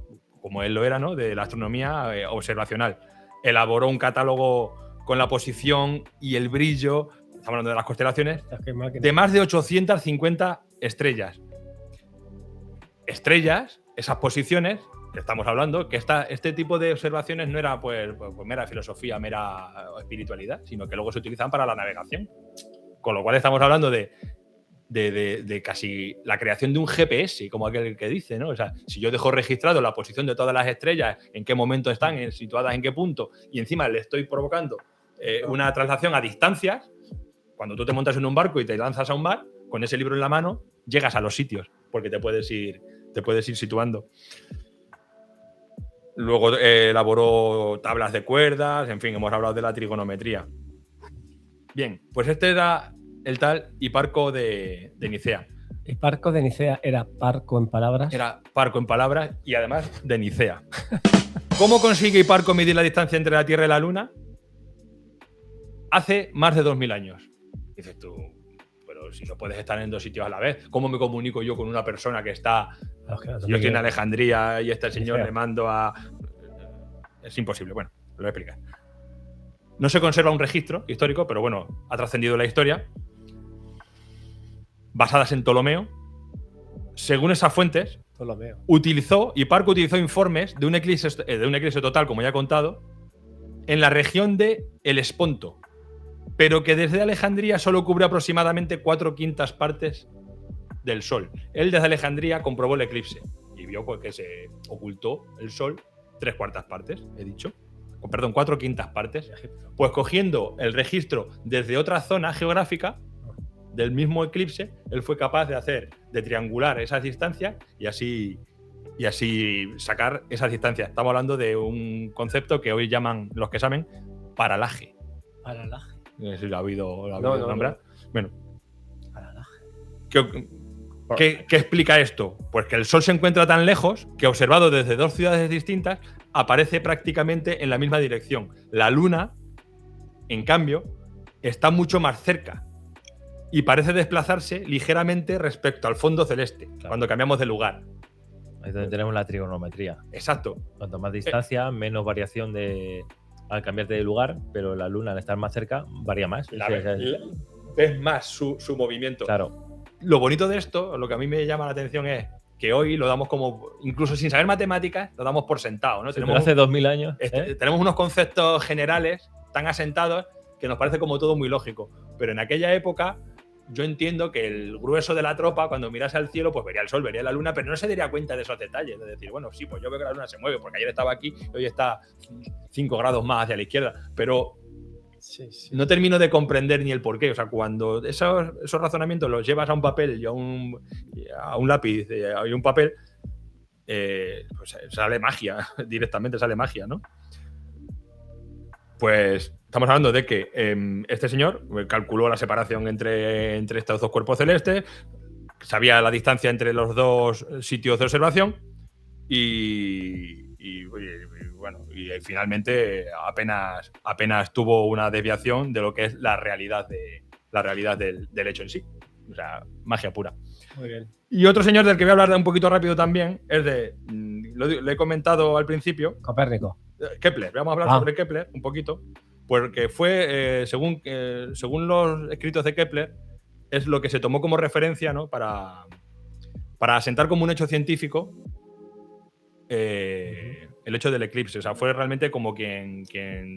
como él lo era, ¿no?, de la astronomía observacional. Elaboró un catálogo con la posición y el brillo, estamos hablando de las constelaciones, de más de 850 estrellas. Estrellas, esas posiciones que estamos hablando, que este tipo de observaciones no era pues mera filosofía, mera espiritualidad, sino que luego se utilizan para la navegación. Con lo cual estamos hablando de casi la creación de un GPS, como aquel que dice, ¿no? O sea, si yo dejo registrado la posición de todas las estrellas, en qué momento están, situadas en qué punto, y encima le estoy provocando una traslación a distancias, cuando tú te montas en un barco y te lanzas a un mar, con ese libro en la mano, llegas a los sitios, porque te puedes ir situando. Luego elaboró tablas de cuerdas, en fin, hemos hablado de la trigonometría. Bien, pues este era el tal Hiparco de Nicea. Hiparco de Nicea era parco en palabras. Era parco en palabras y además de Nicea. ¿Cómo consigue Hiparco medir la distancia entre la Tierra y la Luna? Hace más de 2000 años. Dices tú, pero si no puedes estar en dos sitios a la vez, ¿cómo me comunico yo con una persona que está... Yo estoy en Alejandría y este señor le mando a... Es imposible. Bueno, lo voy a explicar. No se conserva un registro histórico, pero bueno, ha trascendido la historia, basadas en Ptolomeo. Según esas fuentes, Hiparco utilizó informes de un eclipse total, como ya he contado, en la región de El Esponto, pero que desde Alejandría solo cubre aproximadamente 4/5 partes del Sol. Él desde Alejandría comprobó el eclipse y vio pues, que se ocultó el Sol 3/4 partes, he dicho. perdón, 4/5 partes, pues cogiendo el registro desde otra zona geográfica del mismo eclipse, él fue capaz de triangular esas distancias y así sacar esas distancias. Estamos hablando de un concepto que hoy llaman, los que saben, paralaje. Paralaje. No sé si lo ha oído No, nombrar. Bueno, Paralaje. ¿qué explica esto? Pues que el Sol se encuentra tan lejos que, observado desde dos ciudades distintas, aparece prácticamente en la misma dirección. La Luna, en cambio, está mucho más cerca y parece desplazarse ligeramente respecto al fondo celeste, cuando cambiamos de lugar. Ahí es donde tenemos la trigonometría. Exacto. Cuanto más distancia, menos variación al cambiarte de lugar, pero la Luna, al estar más cerca, varía más. Ves más su movimiento. Claro. Lo bonito de esto, lo que a mí me llama la atención es que hoy lo damos como, incluso sin saber matemáticas, lo damos por sentado, ¿no? Sí, pero hace 2000 años. Tenemos unos conceptos generales tan asentados que nos parece como todo muy lógico. Pero en aquella época, yo entiendo que el grueso de la tropa, cuando mirase al cielo, pues vería el Sol, vería la Luna, pero no se daría cuenta de esos detalles. De decir, bueno, sí, pues yo veo que la Luna se mueve, porque ayer estaba aquí y hoy está 5 grados más hacia la izquierda. Pero no termino de comprender ni el porqué. O sea, cuando esos razonamientos los llevas a un papel y a un lápiz y a un papel, pues sale magia, directamente sale magia, ¿no? Pues estamos hablando de que este señor calculó la separación entre estos dos cuerpos celestes, sabía la distancia entre los dos sitios de observación y finalmente apenas tuvo una desviación de lo que es la realidad del hecho en sí. O sea, magia pura. Muy bien. Y otro señor del que voy a hablar un poquito rápido también es lo he comentado al principio, Copérnico. Kepler. Vamos a hablar sobre Kepler un poquito, porque fue, según los escritos de Kepler, es lo que se tomó como referencia, ¿no? para asentar como un hecho científico el hecho del eclipse. O sea, fue realmente como quien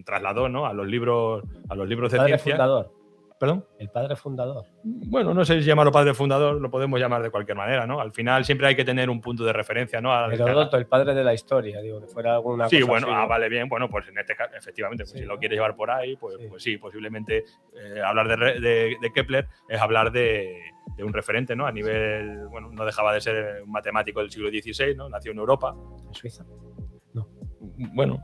trasladó, ¿no? a los libros de Padre ciencia. fundador. ¿Perdón? El padre fundador. Bueno, no sé si llamarlo padre fundador, lo podemos llamar de cualquier manera, ¿no? Al final siempre hay que tener un punto de referencia, ¿no? Heródoto, el padre de la historia, digo, que fuera alguna cosa. Sí, bueno, así, vale, bien. Bueno, pues en este caso, efectivamente, pues Sí, si ¿no? lo quieres llevar por ahí, pues sí, posiblemente hablar de Kepler es hablar de un referente, ¿no? A nivel, bueno, no dejaba de ser un matemático del siglo XVI, ¿no? Nació en Europa. ¿En Suiza? Bueno,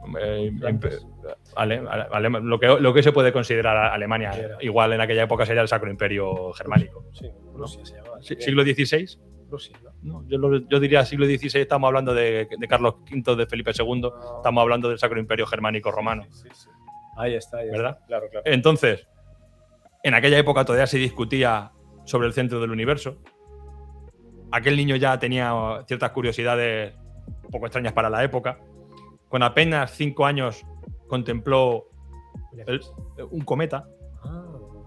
lo que se puede considerar Alemania, igual en aquella época sería el Sacro Imperio Germánico. Sí, Rusia se llamaba. ¿Siglo XVI? Rusia, ¿no? No, yo diría siglo XVI, estamos hablando de Carlos V, de Felipe II, estamos hablando del Sacro Imperio Germánico Romano. Sí. Ahí está. ¿Verdad? Claro. Entonces, en aquella época todavía se discutía sobre el centro del universo. Aquel niño ya tenía ciertas curiosidades un poco extrañas para la época. Con apenas 5 años contempló un cometa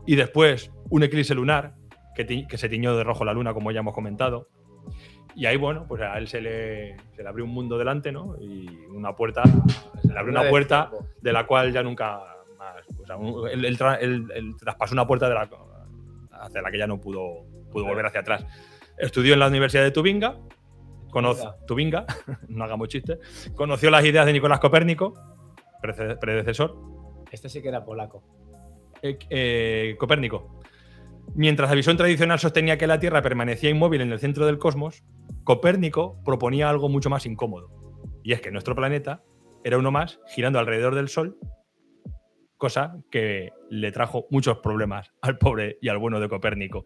y después un eclipse lunar que se tiñó de rojo la luna, como ya hemos comentado. Y ahí, bueno, pues a él se le abrió un mundo delante, ¿no? Y se le abrió una puerta de la cual ya nunca más. O sea, él traspasó una puerta hacia la que ya no pudo volver hacia atrás. Estudió en la Universidad de Tubinga. Tubinga, no hagamos chistes. Conoció las ideas de Nicolás Copérnico, predecesor. Este sí que era polaco. Copérnico. Mientras la visión tradicional sostenía que la Tierra permanecía inmóvil en el centro del cosmos, Copérnico proponía algo mucho más incómodo. Y es que nuestro planeta era uno más girando alrededor del Sol, cosa que le trajo muchos problemas al pobre y al bueno de Copérnico.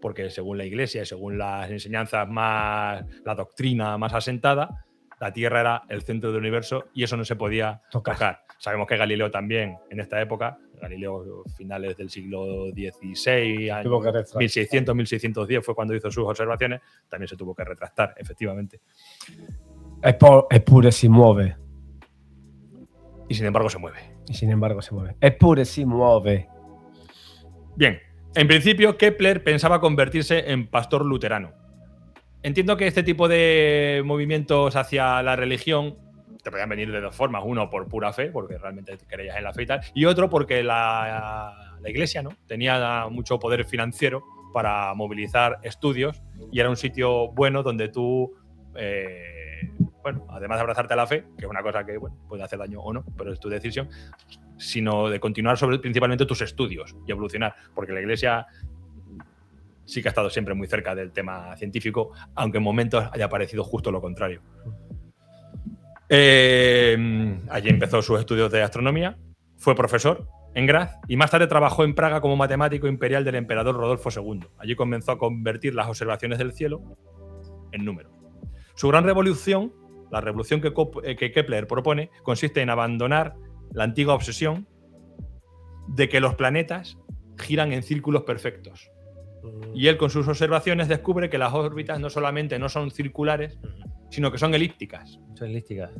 Porque según la Iglesia y según las enseñanzas la doctrina más asentada, la Tierra era el centro del universo y eso no se podía tocar. Sabemos que Galileo también, en esta época, Galileo finales del siglo XVI, 1600, 1610 fue cuando hizo sus observaciones, también se tuvo que retractar, efectivamente. Eppure si muove. Y sin embargo se mueve. Eppure si muove. Bien. En principio, Kepler pensaba convertirse en pastor luterano. Entiendo que este tipo de movimientos hacia la religión te podían venir de dos formas. Uno, por pura fe, porque realmente creías en la fe y tal. Y otro, porque la Iglesia, ¿no? tenía mucho poder financiero para movilizar estudios y era un sitio bueno donde tú bueno, además de abrazarte a la fe, que es una cosa que bueno, puede hacer daño o no, pero es tu decisión, sino de continuar sobre principalmente tus estudios y evolucionar, porque la Iglesia sí que ha estado siempre muy cerca del tema científico, aunque en momentos haya parecido justo lo contrario. Allí empezó sus estudios de astronomía, fue profesor en Graz y más tarde trabajó en Praga como matemático imperial del emperador Rodolfo II. Allí comenzó a convertir las observaciones del cielo en números. Su gran revolución, la revolución que Kepler propone, consiste en abandonar la antigua obsesión de que los planetas giran en círculos perfectos. Y él con sus observaciones descubre que las órbitas no solamente no son circulares, sino que son elípticas. Son elípticas.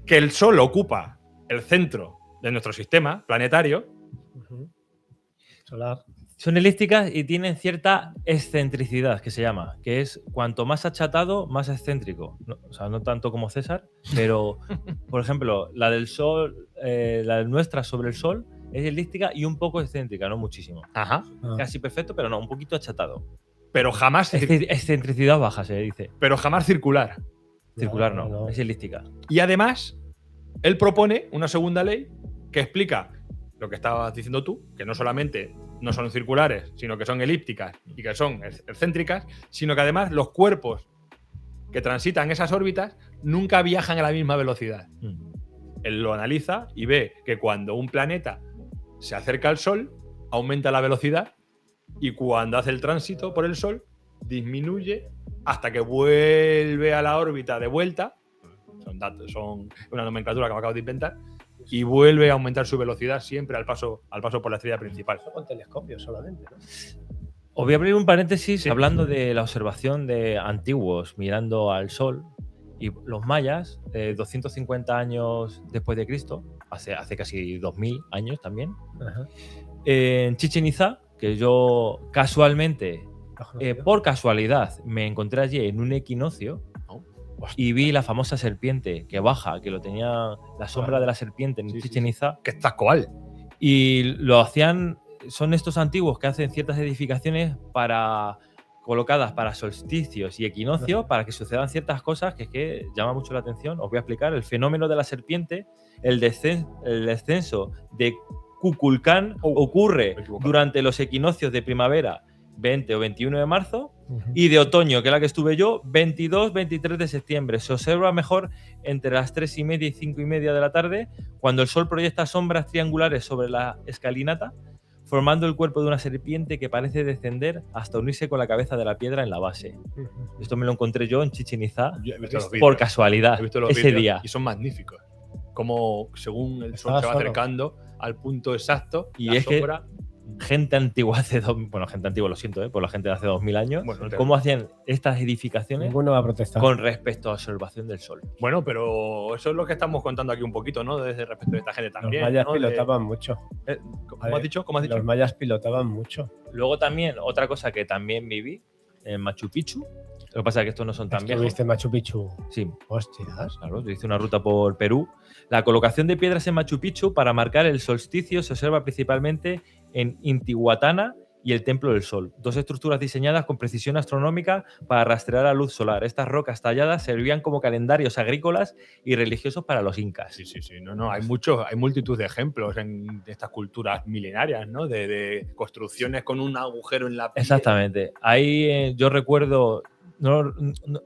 Que el Sol ocupa el centro de nuestro sistema planetario. Solar. Son elípticas y tienen cierta excentricidad, que se llama, que es cuanto más achatado, más excéntrico. No, o sea, no tanto como César, pero, por ejemplo, la del Sol, la nuestra sobre el Sol, es elíptica y un poco excéntrica, no muchísimo. Ajá. Casi perfecto, pero no, un poquito achatado. Pero jamás, Excentricidad baja, se dice. pero jamás circular. Circular no, es elíptica. Y además, él propone una segunda ley que explica lo que estabas diciendo tú, que no solamente no son circulares, sino que son elípticas y que son excéntricas, sino que además los cuerpos que transitan esas órbitas nunca viajan a la misma velocidad. Él lo analiza y ve que cuando un planeta se acerca al Sol, aumenta la velocidad y cuando hace el tránsito por el Sol, disminuye hasta que vuelve a la órbita de vuelta. Son datos, son una nomenclatura que me acabo de inventar. Y vuelve a aumentar su velocidad siempre al paso por la estrella principal. Eso con telescopios solamente, ¿no? Os voy a abrir un paréntesis hablando de la observación de antiguos mirando al Sol. Y los mayas, 250 años después de Cristo, hace casi 2000 años también, en Chichén Itzá, que yo casualmente, por casualidad, me encontré allí en un equinoccio y vi la famosa serpiente que baja, que lo tenía la sombra de la serpiente en Chichén Itzá. Que está cual. Y lo hacían, son estos antiguos que hacen ciertas edificaciones colocadas para solsticios y equinoccios para que sucedan ciertas cosas que llama mucho la atención. Os voy a explicar el fenómeno de la serpiente. El descenso de Kukulcán ocurre durante los equinoccios de primavera 20 o 21 de marzo y de otoño, que es la que estuve yo, 22-23 de septiembre. Se observa mejor entre las 3:30 y 5:30 de la tarde, cuando el Sol proyecta sombras triangulares sobre la escalinata, formando el cuerpo de una serpiente que parece descender hasta unirse con la cabeza de la piedra en la base. Esto me lo encontré yo en Chichén Itzá por casualidad, ese día. Y son magníficos. Como según el Sol se va acercando al punto exacto, y es sombra, que gente antigua gente antigua, lo siento, por la gente de hace 2000 años, cómo hacían estas edificaciones. Ninguno va a protestar con respecto a observación del Sol. Bueno, pero eso es lo que estamos contando aquí un poquito, ¿no? Desde respecto de esta gente también. Los mayas pilotaban mucho. ¿Cómo has dicho? Los mayas pilotaban mucho. Luego también, otra cosa que también viví en Machu Picchu. Lo que pasa es que estos no son tan viejos. ¿Estuviste en Machu Picchu? Sí. Hostias. Claro, yo hice una ruta por Perú. La colocación de piedras en Machu Picchu para marcar el solsticio se observa principalmente en Intihuatana y el Templo del Sol, dos estructuras diseñadas con precisión astronómica para rastrear la luz solar. Estas rocas talladas servían como calendarios agrícolas y religiosos para los incas. Sí. No, hay multitud de ejemplos en estas culturas milenarias, ¿no? De construcciones con un agujero en la piedra. Exactamente. Ahí yo recuerdo, no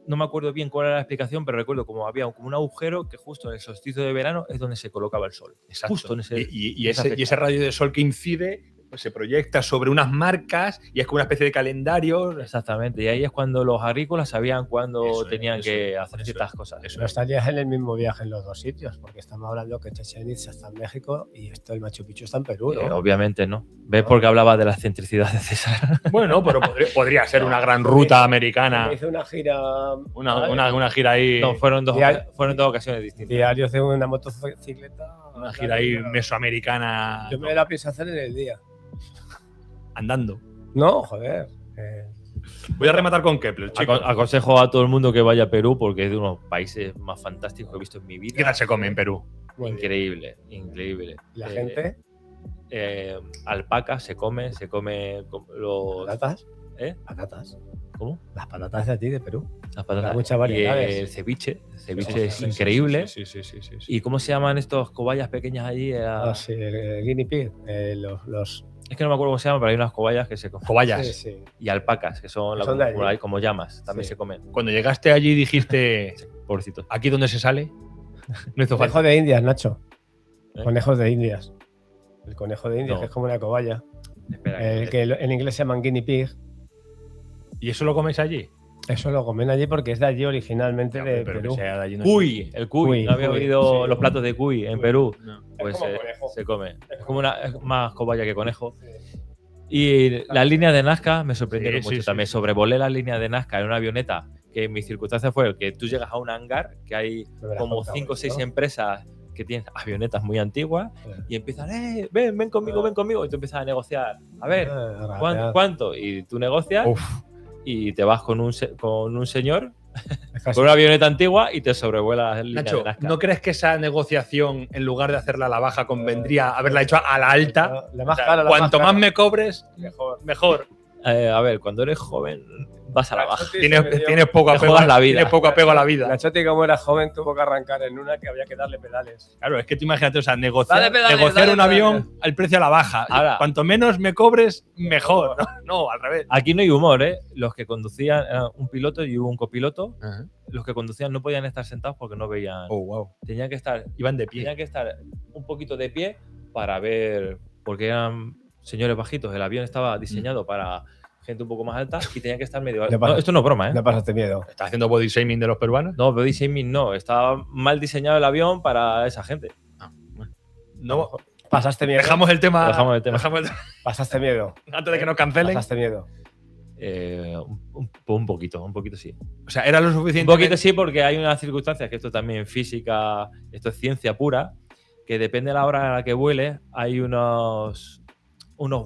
me acuerdo bien cuál era la explicación, pero recuerdo como había como un agujero que justo en el solsticio de verano es donde se colocaba el sol. Exacto. Justo en y ese rayo de sol que incide pues se proyecta sobre unas marcas y es como una especie de calendario. Exactamente. Y ahí es cuando los agrícolas sabían cuándo tenían que hacer ciertas cosas. No estarías en el mismo viaje en los dos sitios, porque estamos hablando que Chichén Itzá está en México y el Machu Picchu está en Perú, ¿no? Obviamente no. ¿Ves por qué hablaba de la excentricidad de César? Bueno, pero podría ser una gran ruta americana. Hice una gira. Una gira ahí. No, fueron dos ocasiones distintas. Diarios de una motocicleta. Una gira ahí mesoamericana. Yo me la pienso hacer en el día. Andando. No, joder. Voy a rematar con Kepler, chicos. Aconsejo a todo el mundo que vaya a Perú porque es de unos países más fantásticos que he visto en mi vida. ¿Qué tal se come en Perú? Increíble. ¿La gente? Alpaca se come los... ¿Ratas? ¿Eh? Patatas. ¿Cómo? Las patatas de aquí, de Perú. Las patatas. Hay muchas Y variedades. el ceviche. El ceviche Sí, es sí, increíble. Sí. ¿Y cómo se llaman estos cobayas pequeñas allí? Sí, el guinea pig. Los Es que no me acuerdo cómo se llama, pero hay unas cobayas que se comen. Cobayas. sí. Y alpacas, que son, Son de allí. como llamas, también Sí. se comen. Cuando llegaste allí dijiste, Pobrecitos. ¿aquí dónde se sale? No hizo Conejo falta. de Indias, Nacho. ¿Eh? Conejos de Indias. El conejo de Indias, No. que es como una cobaya. Espera, El que en inglés se llaman guinea pig. ¿Y eso lo coméis allí? Eso lo comen allí porque es de allí originalmente, Ya, de pero que Perú. sea de allí no Cuy, el cuy. Cuy, ¿No había cuy, oído sí. los platos de cuy en Cuy. Perú? No. Pues como conejo. se come. Es como es más cobaya que conejo. Sí. Y las líneas de Nazca me sorprendieron Sí, mucho sí, también. sí. Sobrevolé las líneas de Nazca en una avioneta, que en mis circunstancias fue que tú llegas a un hangar, que hay Me lo has como contado, 5 o 6 ¿no? empresas que tienen avionetas muy antiguas Sí. y empiezan, ven conmigo. Y tú empiezas a negociar. A ver, Ah, ¿cuánto? Y tú negocias Uf, y te vas con un señor es casi- con una avioneta antigua y te sobrevuela las líneas Nacho, de Nazca. ¿no crees que esa negociación, en lugar de hacerla a la baja, convendría haberla hecho a la alta? La más O sea, cara, la cuanto más más cara. me cobres, Mejor. mejor. A ver, cuando eres joven vas a la baja. Tienes poco Te apego, juegas la vida. tienes poco apego a la vida. Nachotti, como era joven, tuvo que arrancar en una que había que darle pedales. Claro, es que tú imagínate, o sea, negociar, Dale pedales, negociar dale un pedales. avión al precio a la baja. Ahora- Cuanto menos me cobres, mejor. No, al revés. Aquí no hay humor, ¿eh? Los que conducían, era un piloto y un copiloto, los que conducían no podían estar sentados porque no veían. Oh, wow. Tenían que estar Iban de pie. Tenían que estar un poquito de pie para ver, porque eran señores bajitos. El avión estaba diseñado para gente un poco más alta y tenían que estar medio. ¿Qué pasa? No, esto no es broma, ¿eh? No pasaste miedo. ¿Estás haciendo body shaming de los peruanos? No, body shaming no. Estaba mal diseñado el avión para esa gente. No. Pasaste miedo. Dejamos el tema. Dejamos el tema. Pasaste miedo. Antes de que nos cancelen. Pasaste miedo. Un poquito sí. O sea, era lo Un suficiente. poquito sí, porque hay unas circunstancias, que esto también en física, esto es ciencia pura, que depende de la hora a la que vueles, hay unos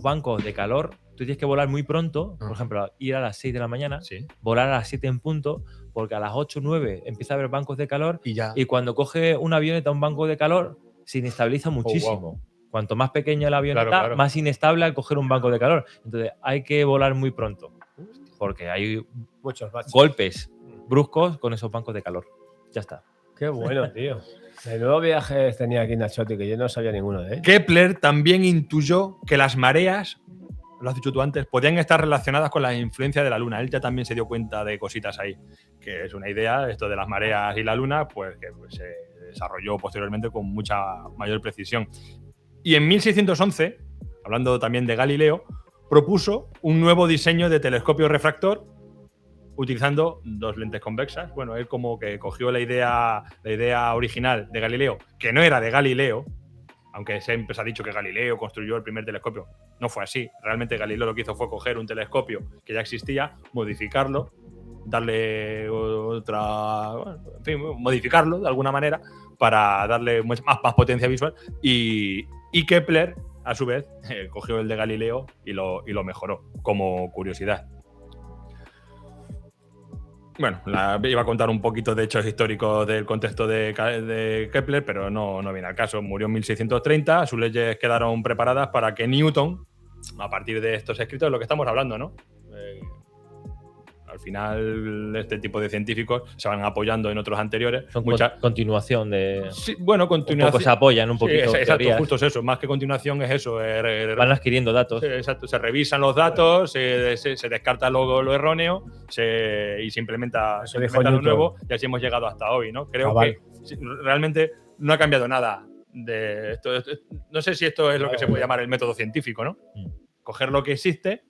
bancos de calor. Tú tienes que volar muy pronto, por ejemplo, ir a las 6 de la mañana, Sí. volar a las 7 en punto, porque a las 8 o 9 empieza a haber bancos de calor Y ya. y cuando coge una avioneta un banco de calor, se inestabiliza muchísimo. Cuanto más pequeño la avioneta, Claro. más inestable al coger un banco de calor. Entonces hay que volar muy pronto, porque hay Muchos baches. golpes bruscos con esos bancos de calor. Ya está. Qué bueno, tío. De nuevo viajes tenía aquí Nachotti, que yo no sabía ninguno de ellos. Kepler también intuyó que las mareas, lo has dicho tú antes, podían estar relacionadas con la influencia de la Luna. Él ya también se dio cuenta de cositas ahí, que es una idea, esto de las mareas y la Luna, pues que se desarrolló posteriormente con mucha mayor precisión. Y en 1611, hablando también de Galileo, propuso un nuevo diseño de telescopio refractor utilizando dos lentes convexas. Bueno, él como que cogió la idea original de Galileo, que no era de Galileo, aunque siempre se ha dicho que Galileo construyó el primer telescopio. No fue así. Realmente Galileo lo que hizo fue coger un telescopio que ya existía, modificarlo, darle otra... Bueno, en fin, modificarlo de alguna manera para darle más potencia visual. Y Kepler, a su vez, cogió el de Galileo y lo mejoró, como curiosidad. Bueno, iba a contar un poquito de hechos históricos del contexto de Kepler, pero no viene al caso. Murió en 1630, sus leyes quedaron preparadas para que Newton, a partir de estos escritos, de lo que estamos hablando, ¿no? Al final, este tipo de científicos se van apoyando en otros anteriores. Son continuación de. Sí, bueno, Un continuación. poco se apoyan un poquito. Sí, exacto, teorías. justo es eso. Más que continuación es eso. Van adquiriendo datos. Exacto, se revisan los datos, se descarta lo erróneo y se implementa, Eso dijo lo Newton. nuevo y así hemos llegado hasta hoy, ¿no? Creo Cabal. que realmente no ha cambiado nada de esto. No sé si esto es lo que se puede llamar el método científico, ¿no? Coger lo que existe,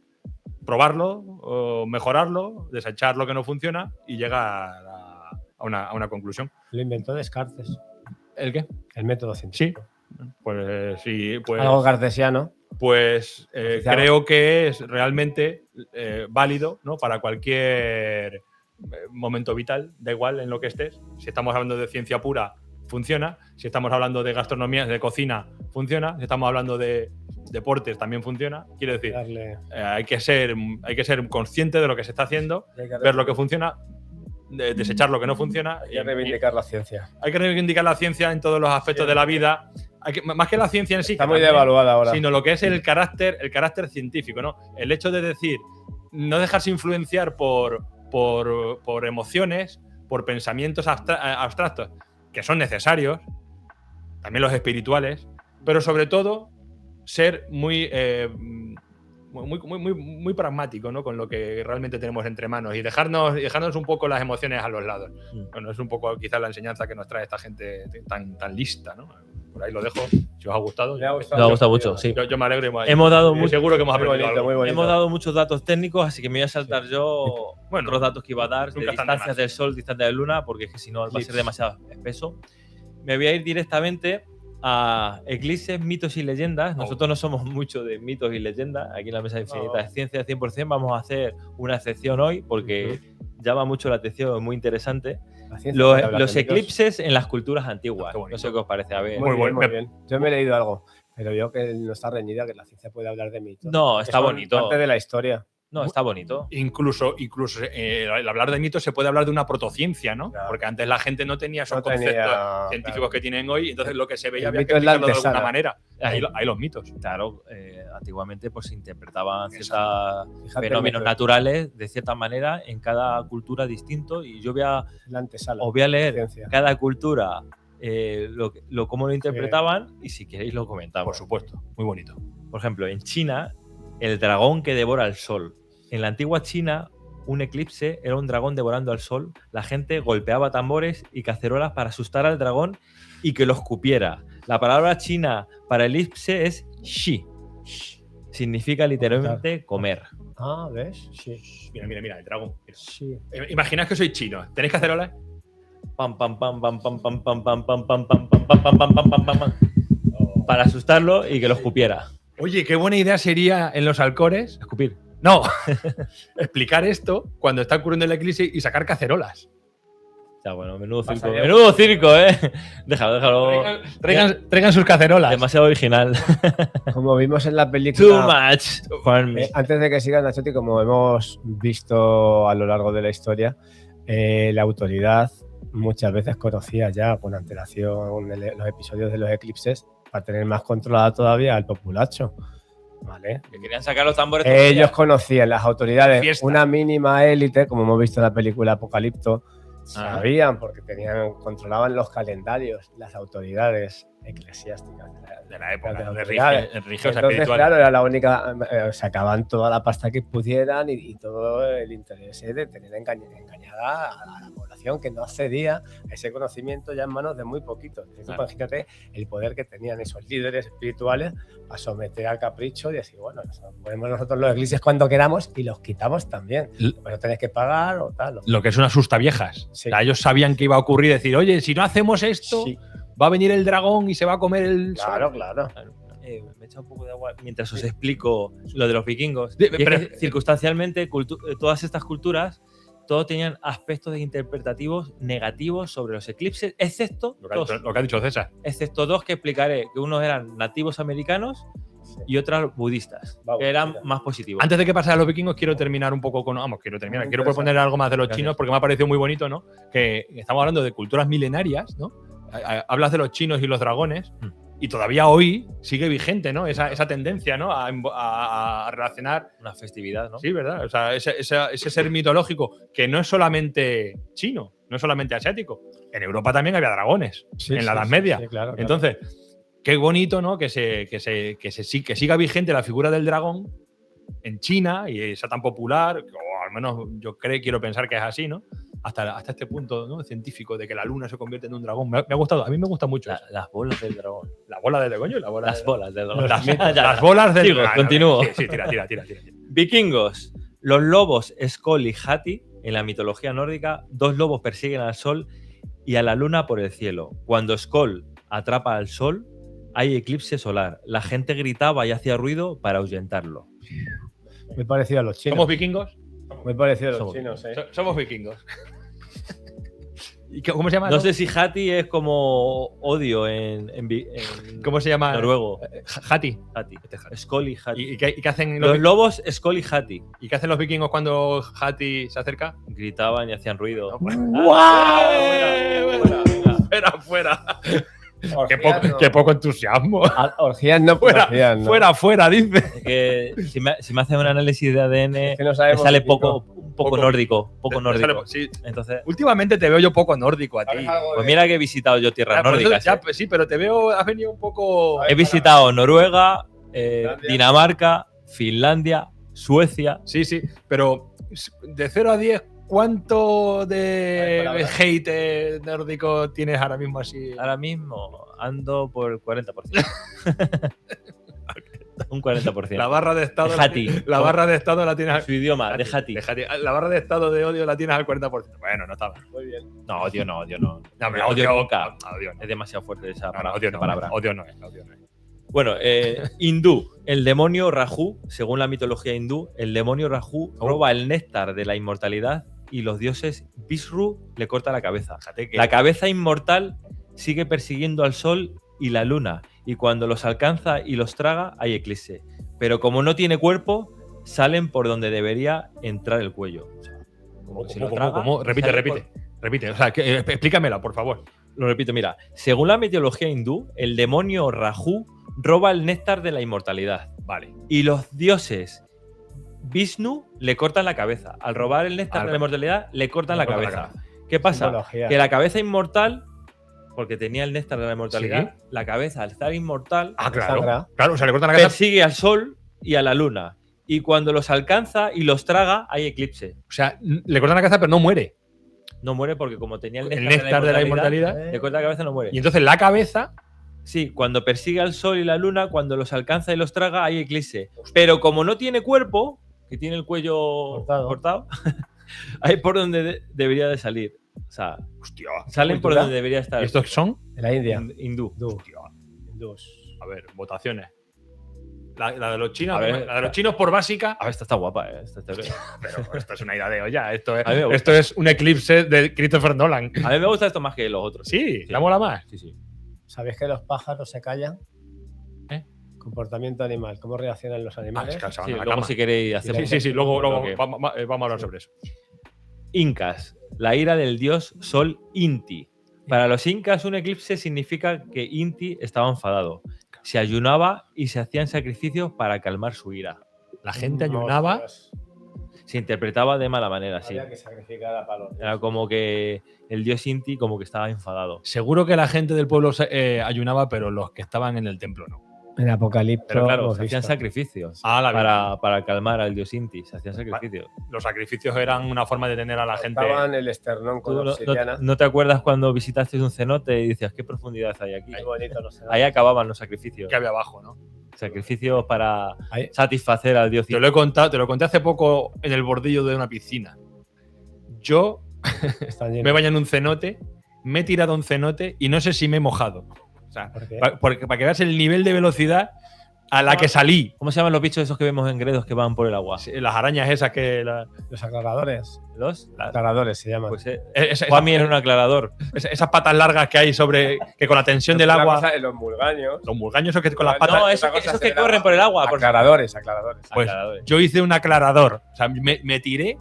probarlo, o mejorarlo, desechar lo que no funciona y llegar a una conclusión. Lo inventó Descartes, ¿El qué? el método científico. Pues sí, pues... Algo cartesiano. Pues Oficial. creo que es realmente válido, ¿no? Para cualquier momento vital, da igual en lo que estés. Si estamos hablando de ciencia pura, funciona. Si estamos hablando de gastronomía, de cocina, funciona. Si estamos hablando de deportes, también funciona. Quiero decir, Darle- hay que ser consciente de lo que se está haciendo, hay que ver lo que funciona, desechar lo que no funciona. hay que reivindicar la ciencia. Hay que reivindicar la ciencia en todos los aspectos de la vida. Más que la ciencia en sí, Está que muy también, devaluada ahora. sino lo que es el carácter científico, ¿no? El hecho de decir no dejarse influenciar por emociones, por pensamientos abstractos, que son necesarios, también los espirituales, pero sobre todo ser muy pragmático, ¿no? Con lo que realmente tenemos entre manos y dejarnos un poco las emociones a los lados. Bueno, es un poco quizás la enseñanza que nos trae esta gente tan lista, ¿no? Por ahí lo dejo. Si os ha gustado. Me ha gustado, Me ha gustado mucho, sí. Yo me alegro. Hemos dado seguro que hemos Muy aprendido bonito, algo. muy bonito. Hemos dado muchos datos técnicos, así que me voy a saltar yo Bueno, otros datos que iba a dar de nunca están de distancias más. del Sol, distancias de la Luna, porque es que si no va a ser Eclipse. demasiado espeso. Me voy a ir directamente a eclipses, mitos y leyendas. Nosotros no somos mucho de mitos y leyendas. Aquí en la Mesa de Infinita es ciencia 100%. Vamos a hacer una excepción hoy porque llama mucho la atención, es muy interesante. La ciencia puede hablar Los de mitos. eclipses en las culturas antiguas. Qué bonito. No sé qué os parece. A ver. Muy bueno. Muy bien. Yo me he leído algo, pero veo que no está reñida, que la ciencia puede hablar de mitos. No, Que está son bonito. Parte de la historia. No, está bonito. Incluso al hablar de mitos se puede hablar de una protociencia, ¿no? Claro. Porque antes la gente no tenía esos No tenía, conceptos científicos que tienen hoy, entonces lo que se veía El había que mito es la explicarlo de alguna antesala. manera. Ahí los mitos. Claro, antiguamente pues se interpretaban ciertos Fíjate, fenómenos el mito, naturales de cierta manera en cada cultura distinto y yo la antesala. os voy a leer Ciencia. cada cultura cómo lo interpretaban y si queréis lo comentamos. Por supuesto. Muy bonito. Por ejemplo, en China, el dragón que devora el sol. En la antigua China, un eclipse era un dragón devorando al sol. La gente golpeaba tambores y cacerolas para asustar al dragón y que lo escupiera. La palabra china para elipse es shi. Significa literalmente comer. Ah, ¿ves? Sí. Mira, el dragón. Mira. Sí. Imaginad que sois chinos. ¿Tenéis cacerolas? Pam, pam, pam, pam, pam, pam, pam, pam, pam, pam, pam, pam, pam, pam, pam, pam, pam, pam, para asustarlo y que lo escupiera. Oye, qué buena idea sería en los alcores. Escupir. No, explicar esto cuando está ocurriendo el eclipse y sacar cacerolas. Ya, bueno, menudo Pasa circo. ya. Menudo circo, déjalo. Traigan sus cacerolas. Demasiado original. Como vimos en la Too película. much. Juanmi. Antes de que siga Nachotti, como hemos visto a lo largo de la historia, la autoridad muchas veces conocía ya con antelación los episodios de los eclipses para tener más controlada todavía al populacho. ¿Vale? Que querían sacar los tambores. Ellos conocían, las autoridades, Fiesta. una mínima élite, como hemos visto en la película Apocalipto, sabían porque controlaban los calendarios, las autoridades eclesiásticas De la época, de las de autoridades. religiosa, Entonces, espiritual. claro, era la única, sacaban toda la pasta que pudieran y todo el interés de tener engañada a la población que no accedía a ese conocimiento ya en manos de muy poquitos. Entonces, Claro. imagínate el poder que tenían esos líderes espirituales a someter al capricho y decir, bueno, ponemos nosotros los eclipses cuando queramos y los quitamos también. Pero tenéis que pagar o tal. Lo que es una asustaviejas. Sí. O sea, ellos sabían que iba a ocurrir, decir, oye, si no hacemos esto, Sí, va a venir el dragón y se va a comer el sol. claro, claro. Me echa un poco de agua mientras os explico lo de los vikingos. Sí, Y es pero- que, circunstancialmente, todas estas culturas, todos tenían aspectos interpretativos negativos sobre los eclipses, excepto Lo que ha dicho César. dos que explicaré, que unos eran nativos americanos Sí. y otros budistas, Vamos, que eran mira. más positivos. Antes de que pase a los vikingos, quiero terminar un poco con. Vamos, quiero Muy proponer algo más de los Gracias. chinos porque me ha parecido muy bonito, ¿no? Que estamos hablando de culturas milenarias, ¿no? Hablas de los chinos y los dragones. Y todavía hoy sigue vigente, ¿no? Esa tendencia, ¿no? A relacionar. Una festividad, ¿no? Sí, ¿verdad? O sea, ese ser mitológico que no es solamente chino, no es solamente asiático. En Europa también había dragones, Sí, en la sí, Edad sí, Media. sí, claro, claro. Entonces, qué bonito, ¿no? Que siga vigente la figura del dragón en China y sea tan popular, o al menos yo quiero pensar que es así, ¿no? Hasta este punto, ¿no? Científico de que la luna se convierte en un dragón. Me ha gustado, a mí me gusta mucho eso. Las bolas del dragón. La bola del dragón, Las bolas del dragón. las bolas del Sigo, continúo. Sí, tira. Vikingos. Los lobos Skoll y Hati, en la mitología nórdica, dos lobos persiguen al sol y a la luna por el cielo. Cuando Skoll atrapa al sol, hay eclipse solar. La gente gritaba y hacía ruido para ahuyentarlo. Muy parecido a los chinos. ¿Somos vikingos? Muy parecido a los Somos chinos, ¿eh? Somos vikingos. ¿Y cómo se llama? No sé si Hati es como odio en ¿Cómo se llama? noruego. Hati. Hati. Skoll y Hati. ¿Y qué hacen Los lobos Skoll y Hati ¿Y qué hacen los vikingos cuando Hati se acerca? gritaban y hacían ruido. Fuera. Orgías no. Qué poco entusiasmo. Orgías no, Fuera, orgías no. fuera, dice. Es que si me haces un análisis de ADN, Es que no me sabemos sale qué tipo. un poco nórdico. Poco nórdico. Sí. Entonces, Últimamente te veo yo poco nórdico a ti. ¿Sabes algo pues de- mira que he visitado yo tierras Por eso, nórdicas. ya, pues sí, pero te veo, has venido un poco. He visitado Noruega, Finlandia. Dinamarca, Finlandia, Suecia. Sí, pero de 0 a 10, ¿cuánto Ay, de palabras. hate nórdico tienes ahora mismo así? Ahora mismo ando por el 40%. Un 40%. La barra de estado. Dejati. La barra de estado la tienes al. Su idioma, déjate. La barra de estado de odio la tienes al 40%. Bueno, no está mal. Muy bien. No, odio no. No, hombre, Odio nunca. Odio no. Es demasiado fuerte esa No, odio no. palabra. Odio no es. Bueno, hindú. El demonio Raju, según la mitología hindú, el demonio Raju roba el néctar de la inmortalidad y los dioses Vishnu le corta la cabeza. Fíjate que. La cabeza inmortal sigue persiguiendo al sol y la luna, y cuando los alcanza y los traga hay eclipse. Pero como no tiene cuerpo, salen por donde debería entrar el cuello. O sea, como que si lo traga, ¿Cómo? Repite. sale por- Repite. O sea, explícamela, por favor. Lo repito, mira. Según la mitología hindú, el demonio Raju roba el néctar de la inmortalidad. Vale. Y los dioses Vishnu le cortan la cabeza. Al robar el néctar de la inmortalidad, le cortan la Le cortan cabeza. la ¿Qué pasa? Simbología. Que la cabeza inmortal, porque tenía el néctar de la inmortalidad, la cabeza al estar inmortal Ah, Sangra. claro. Claro, o sea, le cortan la cabeza. persigue al sol y a la luna. Y cuando los alcanza y los traga, hay eclipse. O sea, le cortan la cabeza, pero no muere. No muere porque como tenía el El néctar, néctar de la inmortalidad. le corta la cabeza y no muere. Y entonces la cabeza. Sí, cuando persigue al sol y la luna, cuando los alcanza y los traga, hay eclipse. Pero como no tiene cuerpo, que tiene el cuello cortado, ahí por donde debería de salir. O sea, Hostia. salen por cultura. donde debería estar. ¿Y estos son? De la India. Hindú. Hindús. A ver, votaciones. La de los chinos. A ver. La de los chinos por básica. A ver, esta está guapa, ¿eh? Esta está bien. Pero esto es una idea de olla. Esto A mí me gusta. esto es un eclipse de Christopher Nolan. A mí me gusta esto más que los otros. Sí, la mola más. Sí, sí. ¿Sabéis que los pájaros se callan? ¿Eh? Comportamiento animal. ¿Cómo reaccionan los animales? es que se van Sí, a la luego cama. si queréis hacemos. Sí, luego lo que- vamos a hablar sobre eso. Incas, la ira del dios Sol Inti. Para los incas, un eclipse significa que Inti estaba enfadado. Se ayunaba y se hacían sacrificios para calmar su ira. La gente ayunaba. Ostras, Se interpretaba de mala manera, sí. había que sacrificar a palos. Era como que el dios Inti como que estaba enfadado. Seguro que la gente del pueblo ayunaba, pero los que estaban en el templo no. En Apocalipsis. Pero claro, se hacían sacrificios Ah, para calmar al dios Inti. Se hacían sacrificios. Los sacrificios eran una forma de tener a la gente. Estaban el esternón con ¿Tú no, obsidiana. no te acuerdas cuando visitaste un cenote y decías qué profundidad hay aquí? Qué bonito, no sé. Ahí acababan los sacrificios. que había abajo, ¿no? Sacrificios para Ahí- satisfacer al dios Te Inti. lo he contado, te lo conté hace poco en el bordillo de una piscina. Yo Están me llenos. baño en un cenote, me he tirado a un cenote y no sé si me he mojado. O sea, ¿Por qué? para que veas el nivel de velocidad a la que salí. ¿Cómo se llaman los bichos esos que vemos en Gredos que van por el agua? Sí, las arañas esas que. Los aclaradores. ¿Los? Aclaradores se llaman. Pues Juanmi era un aclarador. esas patas largas que hay sobre. Que con la tensión del Otra agua. cosa es los mulgaños. Los mulgaños esos que con las patas. No, Otra esos cosa es que el corren agua. por el agua. por- Aclaradores. Pues Aclaradores. yo hice un aclarador. O sea, me tiré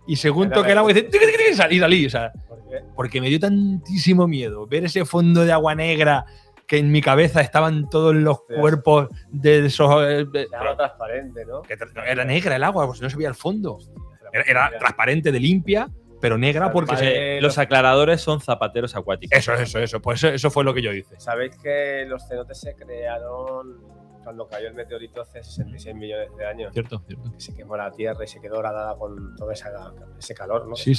y según toqué el agua hice. ¡Tiqui, tiqui, tiqui! Salí. O sea, ¿Por qué? porque me dio tantísimo miedo ver ese fondo de agua negra que en mi cabeza estaban todos los Hostias. cuerpos de esos. Es algo transparente, ¿no? Era negra el agua, pues no se veía el fondo. Era transparente de limpia, pero negra porque Vale. Los aclaradores son zapateros acuáticos. Eso. Pues eso fue lo que yo hice. Sabéis que los cenotes se crearon cuando cayó el meteorito hace 66 millones de años. Cierto. Que se quemó la Tierra y se quedó horadada con todo ese calor, ¿no? Sí.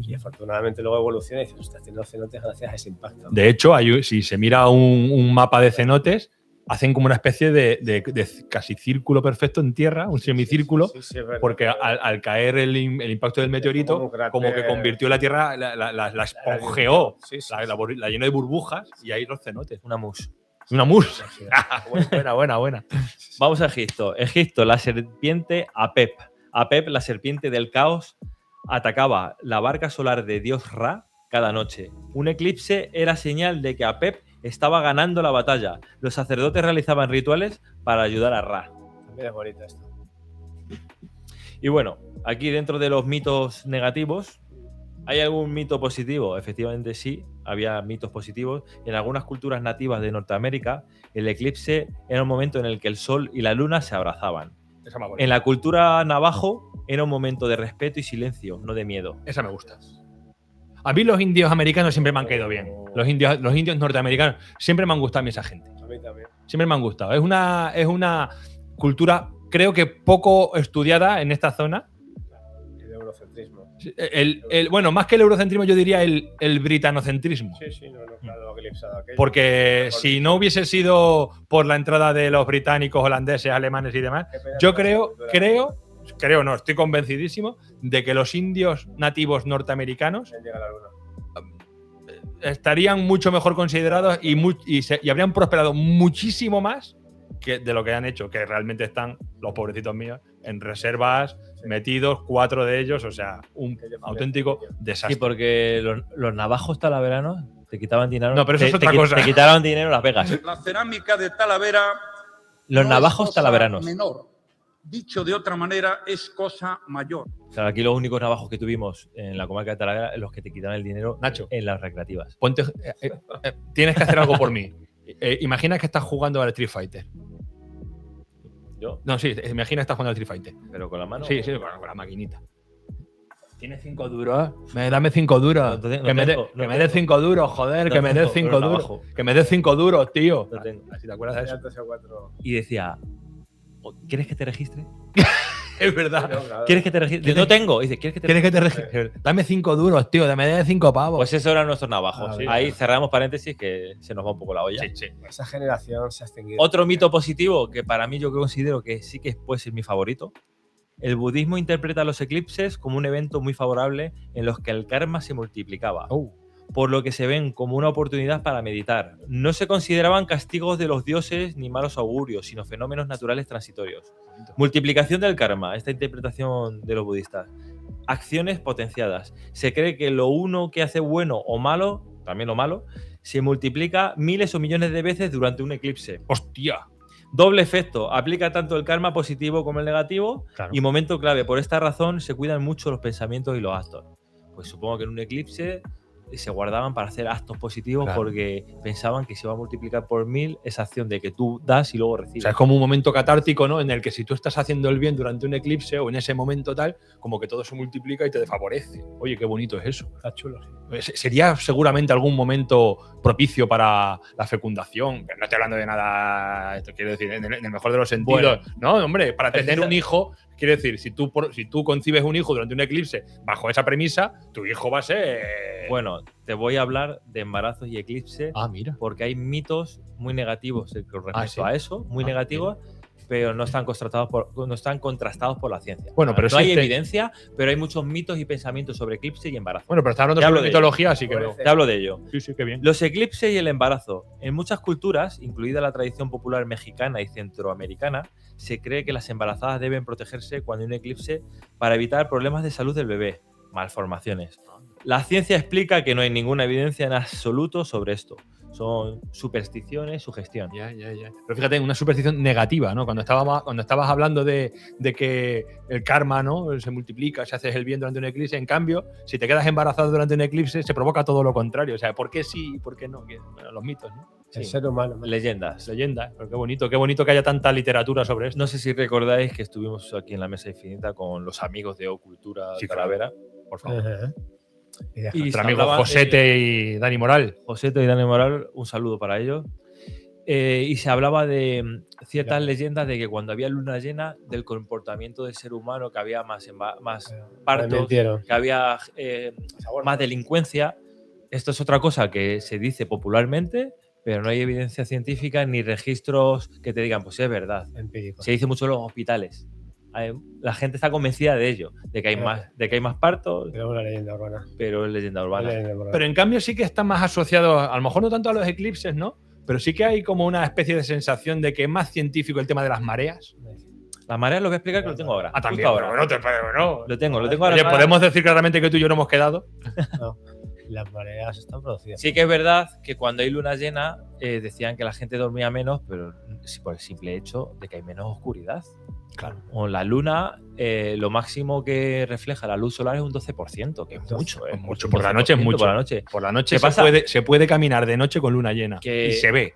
Y afortunadamente luego evoluciona y se está haciendo los cenotes gracias a ese impacto. De hecho, si se mira un mapa de cenotes, hacen como una especie de casi círculo perfecto en tierra, un semicírculo, Sí, es verdad. porque al caer el impacto del meteorito, como un cráter. como que convirtió la tierra, la esponjeó, Sí, sí, la llenó de burbujas y ahí los cenotes. Una mus. Una mus. sí. buena. Vamos a Egipto. Egipto, la serpiente Apep. Apep, la serpiente del caos, atacaba la barca solar de dios Ra cada noche. Un eclipse era señal de que Apep estaba ganando la batalla. Los sacerdotes realizaban rituales para ayudar a Ra. También es bonito esto. Y bueno, aquí dentro de los mitos negativos, ¿hay algún mito positivo? Efectivamente sí, había mitos positivos. En algunas culturas nativas de Norteamérica, el eclipse era un momento en el que el sol y la luna se abrazaban. Esa me gusta. En la cultura navajo era un momento de respeto y silencio, no de miedo. Esa me gusta. A mí los indios americanos siempre me han caído bien. Los indios norteamericanos siempre me han gustado a mí esa gente. A mí también. Siempre me han gustado. Es una cultura, creo que poco estudiada en esta zona. El eurocentrismo. Bueno, más que el eurocentrismo, yo diría el britanocentrismo. Sí, no, claro, eclipsado aquello. Porque si no hubiese sido por la entrada de los británicos, holandeses, alemanes y demás, yo no, estoy convencidísimo de que los indios nativos norteamericanos Llega a la luna. estarían mucho mejor considerados y habrían prosperado muchísimo más de lo que han hecho, que realmente están, los pobrecitos míos, en reservas, metidos, 4 de ellos, o sea, un auténtico desastre. Sí, porque los navajos talaveranos te quitaban dinero. No, pero eso es otra cosa. Te quitaban dinero en Las Vegas. La cerámica de Talavera. Los no navajos es cosa talaveranos. menor. Dicho de otra manera, es cosa mayor. O sea, aquí los únicos navajos que tuvimos en la comarca de Talavera son los que te quitaban el dinero, Nacho, en las recreativas. Tienes que hacer algo por mí. Imagina que estás jugando al Street Fighter. ¿Yo? No, sí, imagina que estás jugando al Street Fighter. ¿Pero con la mano? Sí, con la maquinita. ¿Tienes 5 duros? Dame 5 duros. Que me des 5 duros, joder, que me des 5 duros. Que me des 5 duros, tío. No tengo. ¿Si te acuerdas de eso? 3 o 4. Y decía, ¿quieres que te registre? Es verdad. ¿Quieres que te registre? No tengo. Y dice, ¿quieres que te ¿Quieres que registre? te registre? Dame 5 duros, tío. Dame de 5 pavos. Pues eso eran nuestros navajos. Sí. Ahí cerramos paréntesis que se nos va un poco la olla. Sí. Esa generación se ha extinguido. Otro mito positivo que para mí yo considero que sí que puede ser mi favorito. El budismo interpreta los eclipses como un evento muy favorable en los que el karma se multiplicaba, por lo que se ven como una oportunidad para meditar. No se consideraban castigos de los dioses ni malos augurios, sino fenómenos naturales transitorios. Multiplicación del karma, esta interpretación de los budistas. Acciones potenciadas. Se cree que lo uno que hace bueno o malo, también lo malo, se multiplica miles o millones de veces durante un eclipse. ¡Hostia! Doble efecto, aplica tanto el karma positivo como el negativo. Claro. Y momento clave, por esta razón se cuidan mucho los pensamientos y los actos. Pues supongo que en un eclipse se guardaban para hacer actos positivos, Claro. porque pensaban que se iba a multiplicar por 1000 esa acción de que tú das y luego O recibes. sea, es como un momento catártico, ¿no? En el que si tú estás haciendo el bien durante un eclipse o en ese momento tal, como que todo se multiplica y te favorece. Oye, qué bonito es eso. Está chulo, sí. Sería seguramente algún momento propicio para la fecundación. No estoy hablando de nada, esto quiero decir, en el mejor de los sentidos. Bueno. No, hombre, para tener un hijo, quiero decir, si tú concibes un hijo durante un eclipse bajo esa premisa, tu hijo va a ser… Bueno, te voy a hablar de embarazos y eclipse, mira. porque hay mitos muy negativos con respecto ¿sí? a eso, muy negativos, pero no están contrastados por la ciencia. Bueno, pero no hay existe… evidencia, pero hay muchos mitos y pensamientos sobre eclipse y embarazo. Bueno, pero está hablando Te hablo sobre de mitología, así que… ello. Te hablo de ello. Sí, qué bien. Los eclipses y el embarazo. En muchas culturas, incluida la tradición popular mexicana y centroamericana, se cree que las embarazadas deben protegerse cuando hay un eclipse para evitar problemas de salud del bebé, malformaciones. La ciencia explica que no hay ninguna evidencia en absoluto sobre esto. Son supersticiones, sugestión. Ya. Pero fíjate, una superstición negativa, ¿no? Cuando estabas hablando de que el karma, ¿no? Se multiplica si haces el bien durante un eclipse. En cambio, si te quedas embarazado durante un eclipse, se provoca todo lo contrario. O sea, ¿por qué sí y por qué no? Bueno, los mitos, ¿no? El ser humano. Leyendas. Leyenda. Pero qué bonito que haya tanta literatura sobre esto. No sé si recordáis que estuvimos aquí en la Mesa Infinita con los amigos de Ocultura Sí, Talavera. Por favor. Ajá. Y deja- Y Nuestro se amigo hablaba, Josete y Dani Moral. Joseto y Dani Moral, un saludo para ellos. Y se hablaba de ciertas leyendas de que cuando había luna llena, del comportamiento del ser humano, que había más partos, mintieron. que había más delincuencia. Esto es otra cosa que se dice popularmente, pero no hay evidencia científica ni registros que te digan, pues es verdad. Empírico. Se dice mucho en los hospitales. La gente está convencida de ello, de que hay más partos, Pero una leyenda urbana. pero es leyenda Una urbana. leyenda urbana. Pero en cambio sí que está más asociado, a lo mejor no tanto a los eclipses, ¿no? Pero sí que hay como una especie de sensación de que es más científico el tema de las mareas. La marea lo voy a explicar, que lo tengo ahora. También. Justo ahora. Bueno, Lo tengo ahora. Oye, ¿podemos decir claramente que tú y yo no hemos quedado? Las mareas están producidas. Sí que es verdad que cuando hay luna llena decían que la gente dormía menos, pero sí por el simple hecho de que hay menos oscuridad. Claro. O la luna, lo máximo que refleja la luz solar es un 12%, que es 12, mucho. Es mucho. Un Por la noche es 12% mucho. Por la noche. Por la noche ¿Qué pasa? se puede caminar de noche con luna llena. Que- Y se ve.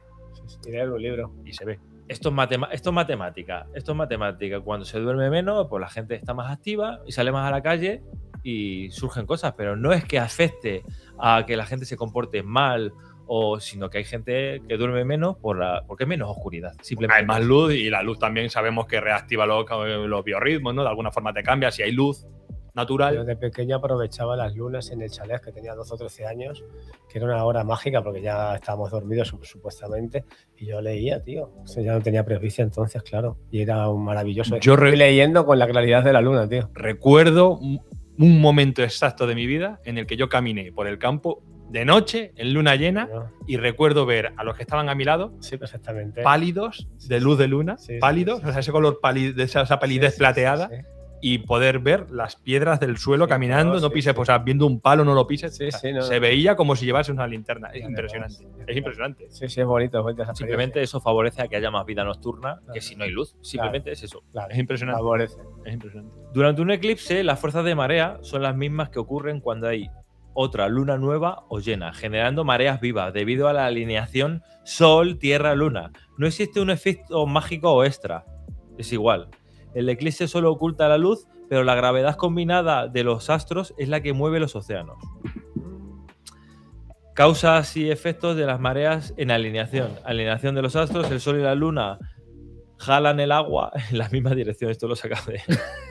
Y leer un libro. Y se ve. Esto es matemática. Esto es matemática. Cuando se duerme menos, pues la gente está más activa y sale más a la calle y surgen cosas, pero no es que afecte a que la gente se comporte mal, sino que hay gente que duerme menos porque hay menos oscuridad. Simplemente. Hay más luz y la luz también sabemos que reactiva los biorritmos, ¿no? De alguna forma te cambia. Si hay luz Yo natural. de pequeño aprovechaba las lunas en el chalet, que tenía 12 o 13 años, que era una hora mágica porque ya estábamos dormidos supuestamente, y yo leía, tío. O sea, ya no tenía presbicia entonces, claro, y era un maravilloso. Yo Estoy leyendo con la claridad de la luna, tío. Recuerdo un momento exacto de mi vida en el que yo caminé por el campo de noche, en luna llena, ¿No? y recuerdo ver a los que estaban a mi lado Sí, perfectamente. pálidos, de luz de luna, Sí, sí, pálidos, sí, o sea, ese color de esa palidez Sí, sí, plateada, sí, sí. y poder ver las piedras del suelo Sí, caminando, claro, no sí, pises, sí. pues, o sea, viendo un palo, no lo pises. Sí, o sea, sí, no, se no. veía como si llevase una linterna. Es Y impresionante. además, Es impresionante. Sí, sí, es bonito esa Simplemente eso favorece a que haya más vida nocturna que si no hay luz. Simplemente Claro. es eso. experiencia. Claro, Es impresionante. favorece. Es impresionante. Durante un eclipse, las fuerzas de marea son las mismas que ocurren cuando hay otra luna nueva o llena, generando mareas vivas debido a la alineación Sol-Tierra-Luna. No existe un efecto mágico o extra. Es igual. El eclipse solo oculta la luz, pero la gravedad combinada de los astros es la que mueve los océanos. Causas y efectos de las mareas en alineación. Alineación de los astros, el Sol y la Luna jalan el agua en la misma dirección. Esto lo saca de...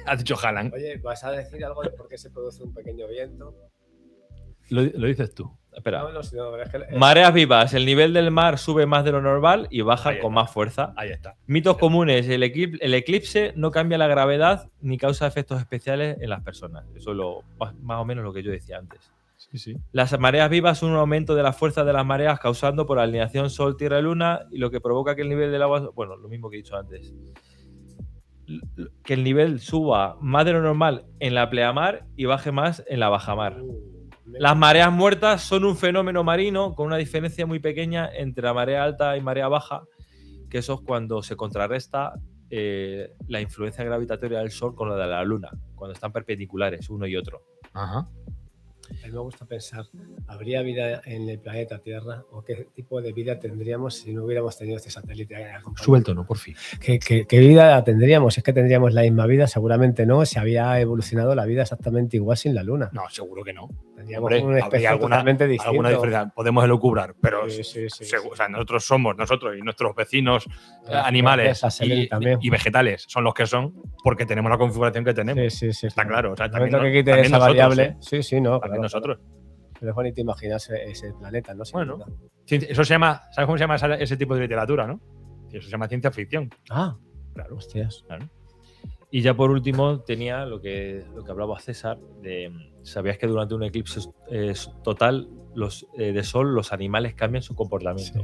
Has dicho Haaland. Oye, ¿vas a decir algo de por qué se produce un pequeño viento? Lo dices tú. Espera. No, sino es que Mareas vivas. El nivel del mar sube más de lo normal y baja Ahí con está. más fuerza. Ahí está. Mitos comunes. El eclipse no cambia la gravedad ni causa efectos especiales en las personas. Eso es más o menos lo que yo decía antes. Sí, sí. Las mareas vivas son un aumento de la fuerza de las mareas causando por alineación Sol, Tierra y Luna, y lo que provoca que el nivel del agua, bueno, lo mismo que he dicho antes, que el nivel suba más de lo normal en la pleamar y baje más en la bajamar. Las mareas muertas son un fenómeno marino con una diferencia muy pequeña entre la marea alta y marea baja, que eso es cuando se contrarresta la influencia gravitatoria del Sol con la de la Luna, cuando están perpendiculares uno y otro. Ajá. A mí me gusta pensar, ¿habría vida en el planeta Tierra? ¿O qué tipo de vida tendríamos si no hubiéramos tenido este satélite? Sube el tono, por fin. ¿Qué vida tendríamos? ¿Es que tendríamos la misma vida? Seguramente no. Se había evolucionado la vida exactamente igual sin la Luna. No, seguro que no. Tendríamos Hombre, una especie habría totalmente distinta. alguna diferencia. Podemos elucubrar, pero Sí. o sea, nosotros y nuestros vecinos Las animales plantas también. y vegetales son los que son porque tenemos la configuración que tenemos. Sí. Está claro. O sea, En el momento también que quite también esa nosotros, variable. Sí, no. También claro, nosotros. claro. Pero es bonito imaginarse ese planeta, ¿no? Sin Bueno. duda. Eso se llama, ¿sabes cómo se llama ese tipo de literatura, no? Eso se llama ciencia ficción. Ah, Claro. hostias. Y ya por último tenía lo que hablaba César, ¿sabías que durante un eclipse total de sol los animales cambian su comportamiento?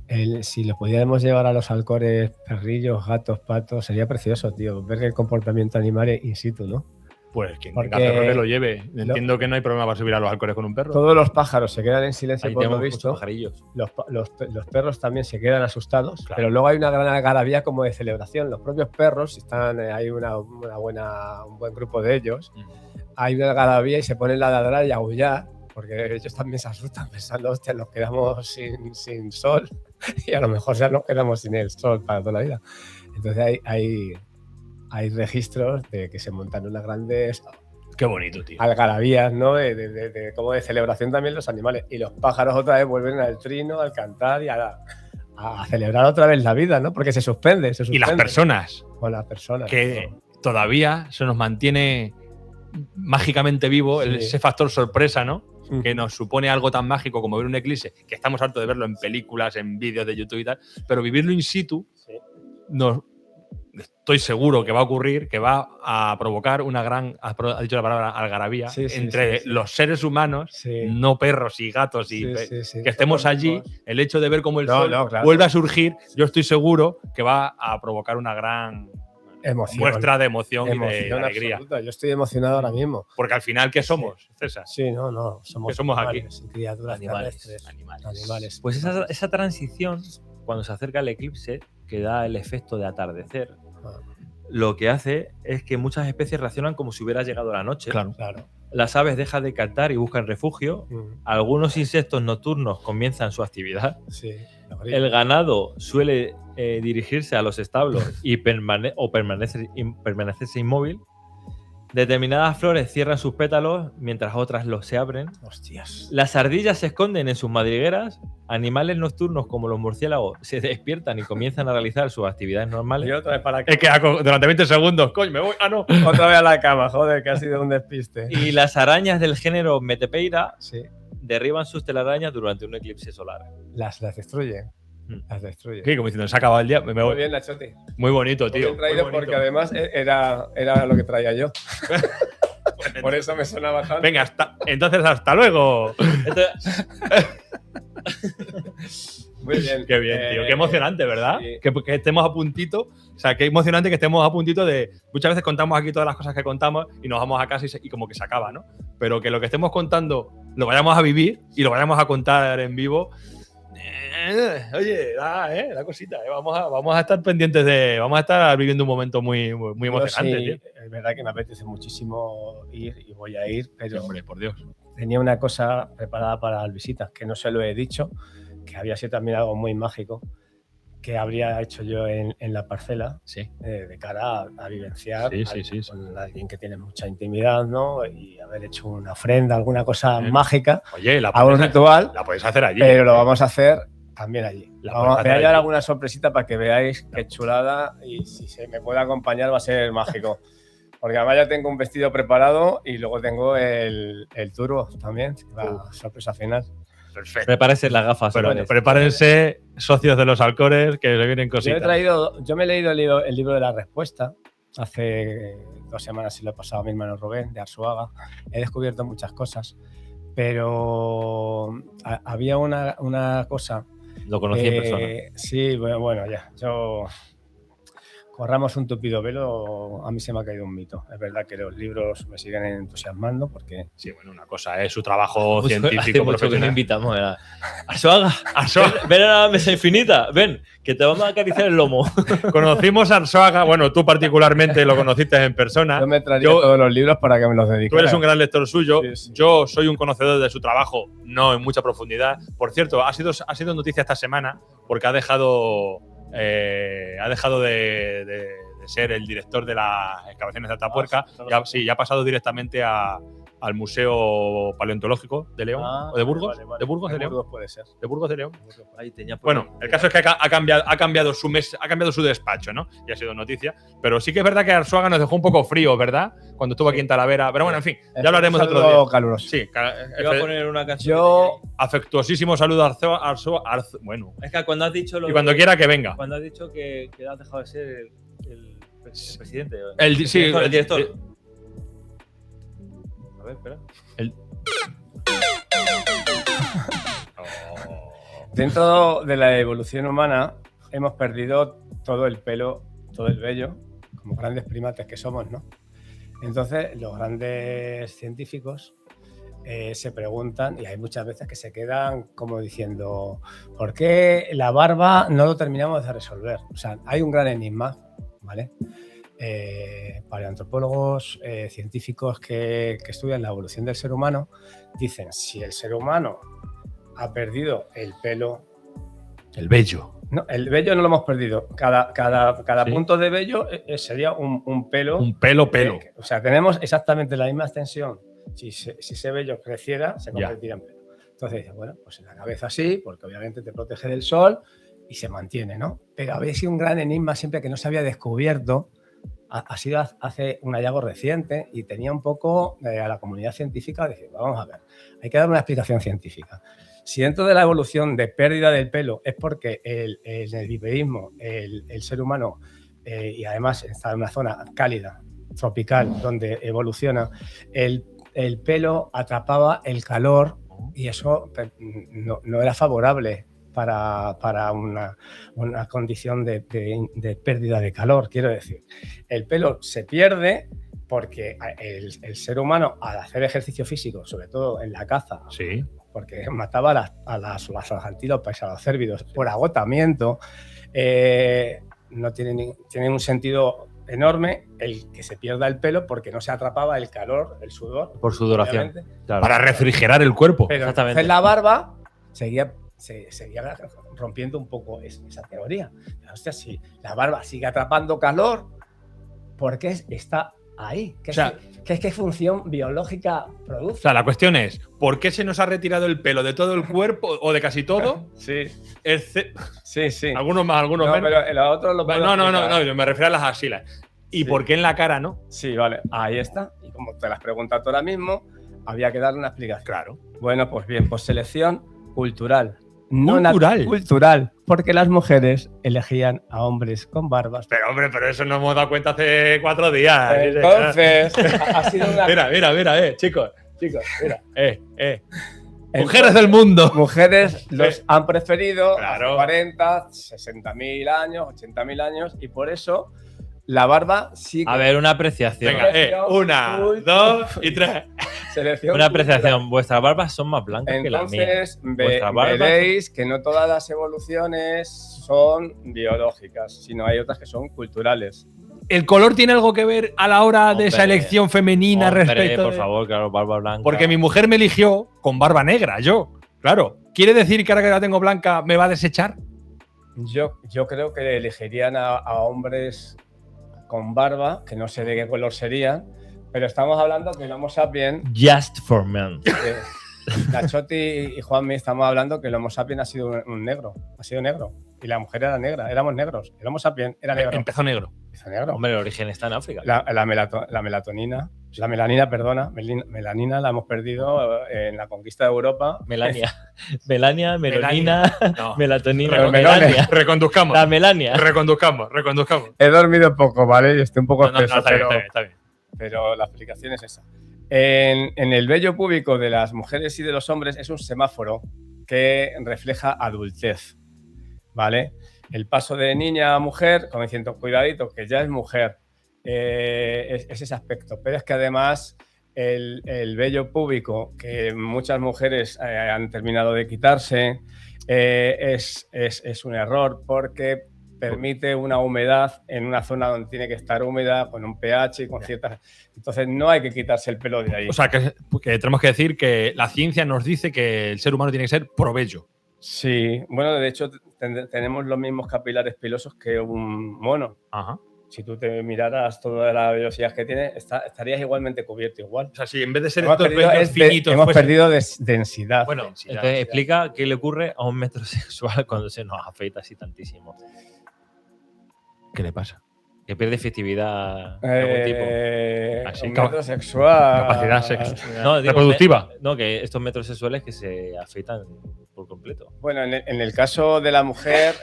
Sí. Si lo pudiéramos llevar a los halcores, perrillos, gatos, patos, sería precioso, tío, ver el comportamiento animal in situ, ¿no? Pues quien Porque tenga perro que lo lleve. Entiendo que no hay problema para subir a los halcones con un perro. Todos los pájaros se quedan en silencio Ahí por lo tenemos muchos visto. pajarillos. Los perros también se quedan asustados, Claro. pero luego hay una gran algarabía como de celebración. Los propios perros, hay un buen grupo de ellos, hay una algarabía y se ponen a ladrar y a aullar, porque ellos también se asustan pensando, hostia, nos quedamos sin sol y a lo mejor ya nos quedamos sin el sol para toda la vida. Entonces hay registros de que se montan unas grandes Qué bonito, tío. algarabías, ¿no? Como de celebración también los animales. Y los pájaros otra vez vuelven al trino, al cantar y a celebrar otra vez la vida, ¿no? Porque se suspende. Y las personas, Con las personas. que ¿no? todavía se nos mantiene mágicamente vivo Sí. ese factor sorpresa, ¿no? Que nos supone algo tan mágico como ver un eclipse, que estamos hartos de verlo en películas, en vídeos de YouTube y tal, pero vivirlo in situ, Sí. estoy seguro que va a ocurrir, que va a provocar una gran, ha dicho la palabra algarabía, Sí, entre sí. los seres humanos, Sí. no perros y gatos, y Sí. que estemos allí, Todos. el hecho de ver cómo el No, sol no, claro. vuelve a surgir, yo estoy seguro que va a provocar una gran muestra de emoción y de Emoción alegría. absoluta. Yo estoy emocionado ahora mismo. Porque al final, ¿qué somos, César? Sí, no. Somos ¿Qué somos aquí? animales, criaturas Animales. terrestres. Animales. Pues esa transición, cuando se acerca el eclipse, que da el efecto de atardecer, Ah, lo que hace es que muchas especies reaccionan como si hubiera llegado la noche. Claro. claro. Las aves dejan de cantar y buscan refugio. Algunos insectos nocturnos comienzan su actividad. Sí. El ganado suele dirigirse a los establos y permanecerse inmóvil. Determinadas flores cierran sus pétalos mientras otras los se abren. Hostias. Las ardillas se esconden en sus madrigueras. Animales nocturnos como los murciélagos se despiertan y comienzan a realizar sus actividades normales. Y otra vez para Es que durante 20 segundos, coño, me voy. Ah, no. Otra vez a la cama, joder, que ha sido un despiste. Y las arañas del género Metepeira Sí. derriban sus telarañas durante un eclipse solar. Las destruyen. Mm. Las destruyen. ¿Qué? Como diciendo, se ha acabado el día. Me Muy voy. bien, Nachotti. Muy bonito, Muy tío. bien traído muy bonito. porque además era lo que traía yo. Por eso me sonaba tanto. Venga, entonces hasta luego. Entonces, Muy bien. Qué bien, tío. Qué emocionante, ¿verdad? sí. Que estemos a puntito. O sea, qué emocionante que estemos a puntito de. Muchas veces contamos aquí todas las cosas que contamos y nos vamos a casa y como que se acaba, ¿no? Pero que lo que estemos contando lo vayamos a vivir y lo vayamos a contar en vivo. Oye, da cosita. Vamos a estar pendientes de. Vamos a estar viviendo un momento muy Yo emocionante, sí, tío. es verdad que me apetece muchísimo ir y voy a ir, pero Hombre, por Dios. tenía una cosa preparada para las visitas que no se lo he dicho, que había sido también algo muy mágico que habría hecho yo en la parcela Sí. de cara a vivenciar Sí. con alguien que tiene mucha intimidad, ¿no? Y haber hecho una ofrenda, alguna cosa Bien. mágica, Oye, a un ritual, la podéis hacer allí. pero lo vamos a hacer también allí. La Vamos puedes a hacer hallar allí. alguna sorpresita para que veáis qué chulada y si se me puede acompañar va a ser mágico. Porque además ya tengo un vestido preparado y luego tengo el turbo también, la sorpresa final. Perfecto. prepárese las gafas. Pero solares. prepárense, socios de los Alcores, que le vienen cositas. Yo me he leído el libro de la respuesta. Hace 2 semanas se lo he pasado a mi hermano Rubén de Arzuaga. He descubierto muchas cosas, pero había una cosa. Lo conocí en persona. Sí, bueno, ya. Corramos un tupido velo, a mí se me ha caído un mito. Es verdad que los libros me siguen entusiasmando porque… Sí, bueno, una cosa es su trabajo Hace científico mucho que no profesional. invitamos a Arzuaga. Ven a la mesa infinita. Ven, que te vamos a acariciar el lomo. Conocimos a Arzuaga, bueno, tú particularmente lo conociste en persona. Yo me traería Yo- todos los libros para que me los dedicara. Tú eres un gran lector suyo. Sí, sí. Yo soy un conocedor de su trabajo, no en mucha profundidad. Por cierto, ha sido noticia esta semana porque ha dejado de ser el director de las excavaciones de Atapuerca. Ya ha pasado directamente al Museo Paleontológico de León. ¿O de Burgos? Vale, vale. ¿De Burgos de León? Burgos puede ser. ¿De Burgos de León? Ahí tenía por Bueno, el caso es que ha cambiado su despacho, ¿no? Y ha sido noticia. Pero sí que es verdad que Arzuaga nos dejó un poco frío, ¿verdad? Cuando estuvo aquí en Talavera. Pero bueno, en fin, ya lo haremos Un otro saludo día. caluroso. Sí, Iba a poner una canción. Yo, afectuosísimo saludo a Arzuaga. Bueno, Es que cuando has dicho lo y cuando quiera que venga. cuando has dicho que has dejado de ser el presidente. Sí, el director. A ver, espera. dentro de la evolución humana, hemos perdido todo el pelo, todo el vello, como grandes primates que somos, ¿no? Entonces, los grandes científicos se preguntan, y hay muchas veces que se quedan como diciendo, ¿por qué la barba no lo terminamos de resolver? O sea, hay un gran enigma, ¿vale? Paleoantropólogos, científicos que estudian la evolución del ser humano, dicen, si el ser humano ha perdido el pelo… El bello. No, el vello no lo hemos perdido. Cada Sí. punto de vello sería un pelo. Un pelo. O sea, tenemos exactamente la misma extensión. Si ese vello creciera, se Ya. convertiría en pelo. Entonces dices, bueno, pues en la cabeza sí, porque obviamente te protege del sol y se mantiene, ¿no? Pero había sido un gran enigma siempre que no se había descubierto. Ha sido hace un hallazgo reciente y tenía un poco a la comunidad científica decir, vamos a ver, hay que dar una explicación científica. Si dentro de la evolución de pérdida del pelo es porque en el viverismo el ser humano, y además está en una zona cálida, tropical, donde evoluciona, el pelo atrapaba el calor y eso no era favorable para una condición de pérdida de calor. Quiero decir, el pelo se pierde porque el ser humano, al hacer ejercicio físico, sobre todo en la caza, Sí. porque mataba a las antílopes, a los cérvidos, por agotamiento, no tiene un sentido enorme el que se pierda el pelo porque no se atrapaba el calor, el sudor. Por sudoración. obviamente. Claro. Para refrigerar el cuerpo. Pero Exactamente. entonces la barba seguía rompiendo un poco esa teoría. Hostia, si la barba sigue atrapando calor, ¿por qué está ahí? ¿Qué función biológica produce? O sea, la cuestión es, ¿por qué se nos ha retirado el pelo de todo el cuerpo o de casi todo? Sí, Exce- sí. Algunos más, algunos No, menos. pero el otro lo puedo No, explicar. yo me refiero a las axilas. ¿Y Sí. por qué en la cara no? Sí, vale, ahí está. Y como te las preguntas tú ahora mismo, había que darle una explicación. Claro. Bueno, pues bien, pues selección cultural. ¿Cultural? Cultural, porque las mujeres elegían a hombres con barbas. Pero hombre, pero eso nos hemos dado cuenta hace 4 días. Entonces, ha sido una... Mira, chicos, mira. Mujeres del mundo. Mujeres los han preferido Claro. hace 40, 60.000 años, 80.000 años, y por eso la barba sí que... A ver, una apreciación. Venga, 1, 2 y 3. selección Una cultural. apreciación. Vuestras barbas son más blancas que las mías. Entonces, Vuestras barbas- veréis que no todas las evoluciones son biológicas, sino hay otras que son culturales. ¿El color tiene algo que ver a la hora de esa Hombre. elección femenina Hombre, respecto? por de- favor, claro, barba blanca. Porque mi mujer me eligió con barba negra, yo. Claro. ¿Quiere decir que ahora que la tengo blanca me va a desechar? Yo creo que elegirían a hombres con barba, que no sé de qué color serían, pero estamos hablando que el Homo sapiens, Just for men. Nachotti y Juanmi, estamos hablando que el Homo sapiens ha sido un negro, ha sido negro, y la mujer era negra, éramos negros, el Homo sapiens era negro. Empezó negro. Empezó negro. Hombre, el origen está en África. La melanina, perdona, melanina la hemos perdido en la conquista de Europa. Melania. Melania, melonina, No. melatonina. Pero Melania. Reconduzcamos. La melania. Reconduzcamos. He dormido poco, ¿vale? Y estoy un poco No, espeso, está bien, está bien. pero la explicación es esa. En el vello púbico de las mujeres y de los hombres es un semáforo que refleja adultez, ¿vale? El paso de niña a mujer, como diciendo, cuidadito, que ya es mujer, es ese aspecto. Pero es que además el vello púbico que muchas mujeres han terminado de quitarse es un error porque permite una humedad en una zona donde tiene que estar húmeda, con un pH y con ciertas... Entonces no hay que quitarse el pelo de ahí. O sea, que tenemos que decir que la ciencia nos dice que el ser humano tiene que ser probello. Sí, bueno, de hecho tenemos los mismos capilares pilosos que un mono. Ajá. Si tú te miraras toda la velocidad que tiene, estarías igualmente cubierto igual. O sea, si en vez de ser Hemos estos perdido, vellos finitos hemos fuesen- perdido densidad. Bueno, Entonces, explica qué le ocurre a un metrosexual cuando se nos afeita así tantísimo. ¿qué le pasa? Que pierde efectividad de algún tipo. Así, Un metrosexual. capacidad sexual. No, digo, Reproductiva. No, que estos metrosexuales que se afeitan por completo. Bueno, en el caso de la mujer,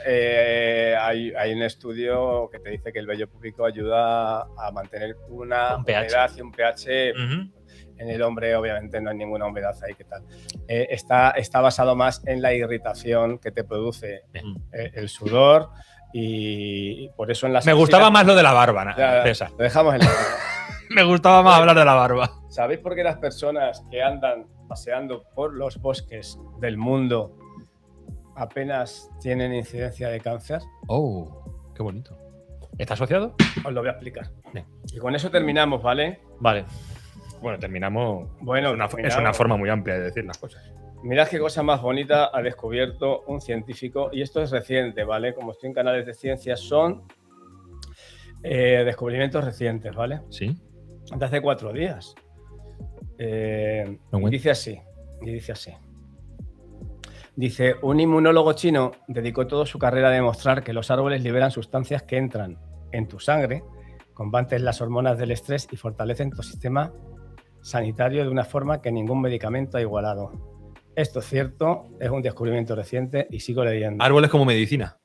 hay un estudio que te dice que el vello púbico ayuda a mantener una Un pH. humedad y un pH. Ujú. En el hombre, obviamente, no hay ninguna humedad ahí. ¿Qué tal? Está basado más en la irritación que te produce el sudor y por eso en las Me gustaba axilas- más lo de la barba, Ya, César. lo dejamos en la Me gustaba más hablar de la barba. ¿Sabéis por qué las personas que andan paseando por los bosques del mundo apenas tienen incidencia de cáncer? Oh, qué bonito. ¿Está asociado? Os lo voy a explicar. Bien. Y con eso terminamos, ¿vale? Vale. Bueno, terminamos. Bueno, Es terminamos. una forma muy amplia de decir las cosas. Mirad qué cosa más bonita ha descubierto un científico, y esto es reciente, ¿vale? Como estoy en canales de ciencia, son descubrimientos recientes, ¿vale? Sí. De hace 4 días. Bueno. Dice así. Dice, un inmunólogo chino dedicó toda su carrera a demostrar que los árboles liberan sustancias que entran en tu sangre, combaten las hormonas del estrés y fortalecen tu sistema sanitario de una forma que ningún medicamento ha igualado. Esto es cierto, es un descubrimiento reciente y sigo leyendo. Árboles como medicina.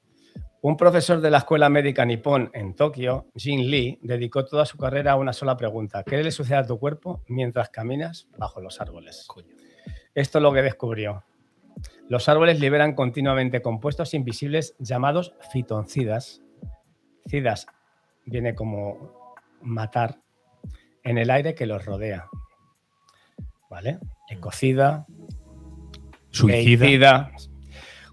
Un profesor de la Escuela Médica Nippon en Tokio, Jin Lee, dedicó toda su carrera a una sola pregunta. ¿Qué le sucede a tu cuerpo mientras caminas bajo los árboles? Coño. Esto es lo que descubrió. Los árboles liberan continuamente compuestos invisibles llamados fitoncidas. Cidas viene como matar en el aire que los rodea. ¿Vale? Ecocida, Suicida. heicida.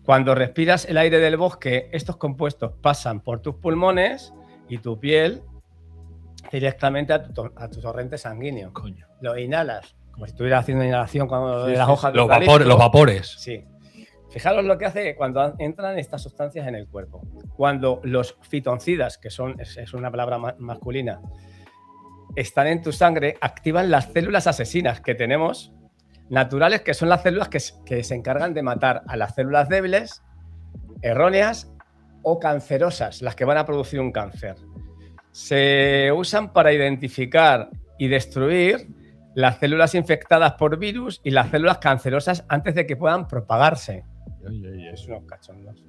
Cuando respiras el aire del bosque, estos compuestos pasan por tus pulmones y tu piel directamente a tu torrente sanguíneo. Coño. Lo inhalas, como si estuvieras haciendo inhalación cuando de las hojas de Los eucalipto. vapores. Sí. Fijaros lo que hace cuando entran estas sustancias en el cuerpo. Cuando los fitoncidas, que es una palabra masculina, están en tu sangre, activan las células asesinas que tenemos, naturales, que son las células que se encargan de matar a las células débiles, erróneas o cancerosas, las que van a producir un cáncer. Se usan para identificar y destruir las células infectadas por virus y las células cancerosas antes de que puedan propagarse. Es unos cachondos.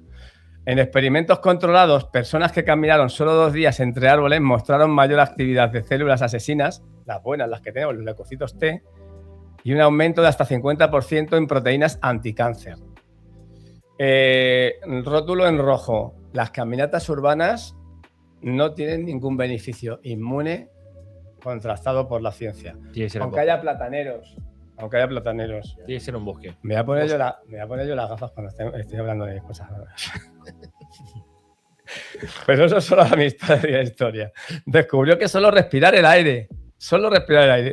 En experimentos controlados, personas que caminaron solo 2 días entre árboles mostraron mayor actividad de células asesinas, las buenas, las que tenemos, los leucocitos T, y un aumento de hasta 50% en proteínas anticáncer. Rótulo en rojo. Las caminatas urbanas no tienen ningún beneficio inmune contrastado por la ciencia. Tiene que ser un Aunque bosque. haya plataneros. Tiene que ser un bosque. Me voy a poner yo las gafas cuando estoy hablando de cosas raras. Pues eso es solo mi historia. Descubrió que solo respirar el aire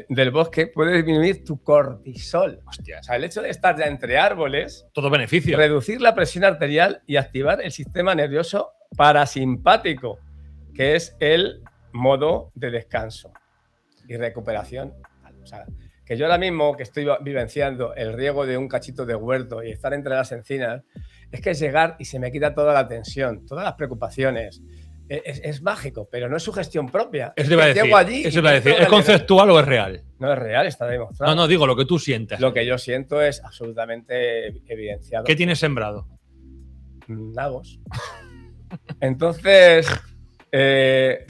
del bosque puede disminuir tu cortisol. Hostia, O sea, el hecho de estar ya entre árboles, todo beneficio. reducir la presión arterial y activar el sistema nervioso parasimpático, que es el modo de descanso y recuperación. O sea, que yo ahora mismo que estoy vivenciando el riego de un cachito de huerto y estar entre las encinas, es que es llegar y se me quita toda la tensión, todas las preocupaciones. Es mágico, pero no es su gestión propia. Eso iba a decir. Llego allí Eso y iba a decir. tengo ¿Es que- conceptual o es real? No es real, está demostrado. No, digo lo que tú sientes. Lo que yo siento es absolutamente evidenciado. ¿Qué tienes sembrado? Lagos. Entonces,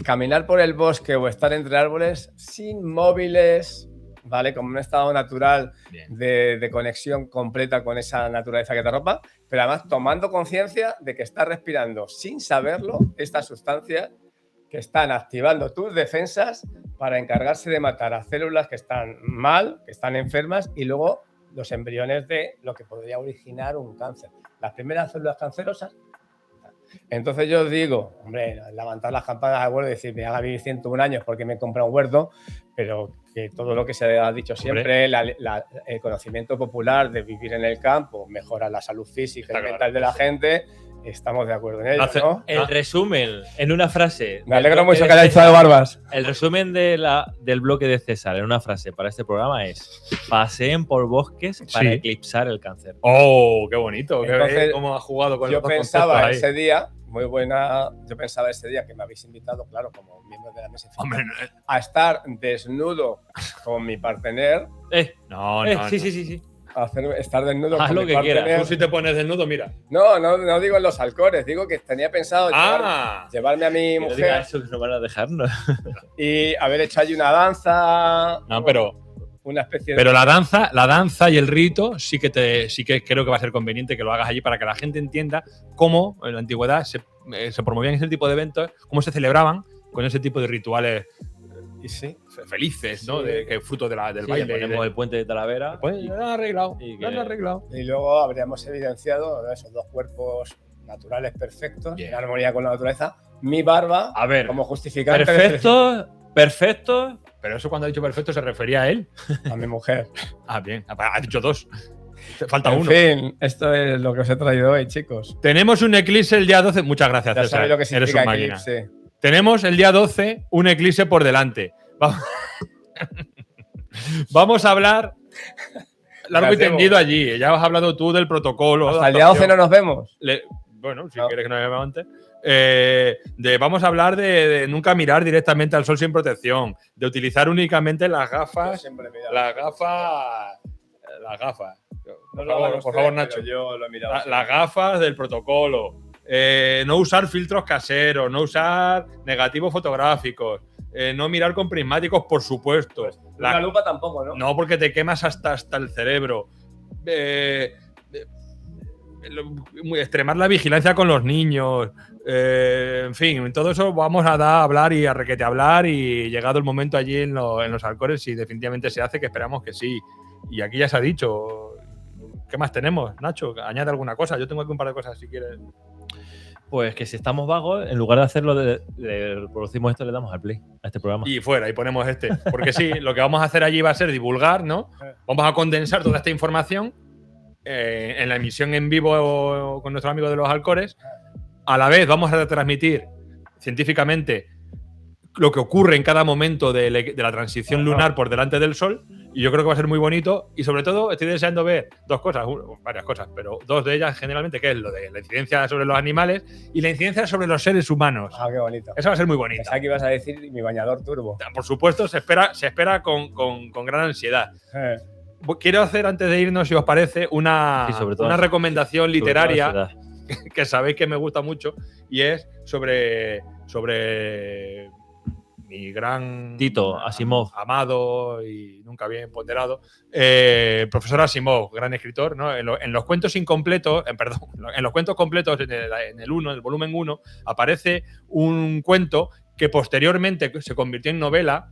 caminar por el bosque o estar entre árboles sin móviles, ¿vale? Como un estado natural Bien. de conexión completa con esa naturaleza que te arropa, pero además tomando conciencia de que estás respirando sin saberlo estas sustancias que están activando tus defensas para encargarse de matar a células que están mal, que están enfermas y luego los embriones de lo que podría originar un cáncer. Las primeras células cancerosas. Entonces yo os digo, hombre, levantar las campanas al huerto y decir, me haga vivir 101 años porque me he comprado un huerto, pero que todo lo que se ha dicho siempre, el conocimiento popular de vivir en el campo, mejora la salud física y mental de la gente, estamos de acuerdo en ello, ¿no? El resumen, en una frase. Me alegro del bloque mucho de que haya César, echado barbas. El resumen del bloque de César en una frase para este programa es: paseen por bosques para Sí. eclipsar el cáncer. ¡Oh, qué bonito! Entonces, ¿Cómo ha jugado con Yo los dos pensaba conceptos ahí? ese día, muy buena, yo pensaba ese día que me habéis invitado, claro, como miembro de la mesa, Hombre, a estar desnudo con mi partener, no, Sí. estar desnudo Haz con lo mi que quieras. partener. Tú si te pones desnudo, mira. No digo en los halcones, digo que tenía pensado ¡Ah! llevarme a mi Que no diga mujer eso, que no van a dejarnos. y haber hecho allí una danza, No, pero una especie Pero la danza y el rito sí que creo que va a ser conveniente que lo hagas allí para que la gente entienda cómo en la antigüedad se promovían ese tipo de eventos, cómo se celebraban con ese tipo de rituales Y sí, felices, ¿no? Sí. Que fruto del Sí, baile. ponemos el puente de Talavera. Pues y- ya lo han arreglado. y Ya lo han que- arreglado. y luego habríamos evidenciado esos dos cuerpos naturales perfectos, Bien. en armonía con la naturaleza, mi barba A ver, como justificante perfecto. Pero eso cuando ha dicho perfecto se refería a él. a mi mujer. Ah, bien. Ha dicho 2. Falta En uno. fin, esto es lo que os he traído hoy, chicos. Tenemos un eclipse el día 12. Muchas gracias, Ya César. sabéis lo que Eres significa un máquina. eclipse. Tenemos el día 12 un eclipse por delante. Vamos a hablar largo y Hacemos. tendido allí. Ya has hablado tú del protocolo. Hasta el día 12 no nos vemos. Bueno, si No. quieres que nos veamos antes. Vamos a hablar de nunca mirar directamente al sol sin protección. De utilizar únicamente las Yo gafas. siempre me he dado- Las gafas. Las gafas. No Por lo hagan favor, ustedes, por Nacho. pero yo lo he mirado. Las gafas del protocolo. No usar filtros caseros, no usar negativos fotográficos, no mirar con prismáticos, por supuesto. Una lupa tampoco, ¿no? No, porque te quemas hasta el cerebro. extremar la vigilancia con los niños, en fin, todo eso vamos a hablar y a requete hablar, y llegado el momento allí en los Alcores, si definitivamente se hace, que esperamos que sí. Y aquí ya se ha dicho. ¿Qué más tenemos, Nacho? Añade alguna cosa. Yo tengo aquí un par de cosas si quieres. Pues que si estamos vagos, en lugar de hacerlo, reproducimos esto, le damos al play a este programa. Y fuera, y ponemos este. Porque sí, lo que vamos a hacer allí va a ser divulgar, ¿no? Vamos a condensar toda esta información en la emisión en vivo con nuestro amigo de los Alcores. A la vez vamos a transmitir científicamente lo que ocurre en cada momento de la transición lunar por delante del Sol. Y yo creo que va a ser muy bonito. Y sobre todo estoy deseando ver varias cosas, pero dos de ellas generalmente, que es lo de la incidencia sobre los animales y la incidencia sobre los seres humanos. Ah, qué bonito. Eso va a ser muy bonito. Pensaba que ibas a decir mi bañador turbo. Por supuesto, se espera con gran ansiedad. Quiero hacer, antes de irnos, si os parece, una recomendación literaria que sabéis que me gusta mucho, y es sobre mi gran Tito Asimov, amado y nunca bien ponderado, profesor Asimov, gran escritor, ¿no? En los cuentos incompletos, en los cuentos completos, en el volumen 1, aparece un cuento que posteriormente se convirtió en novela,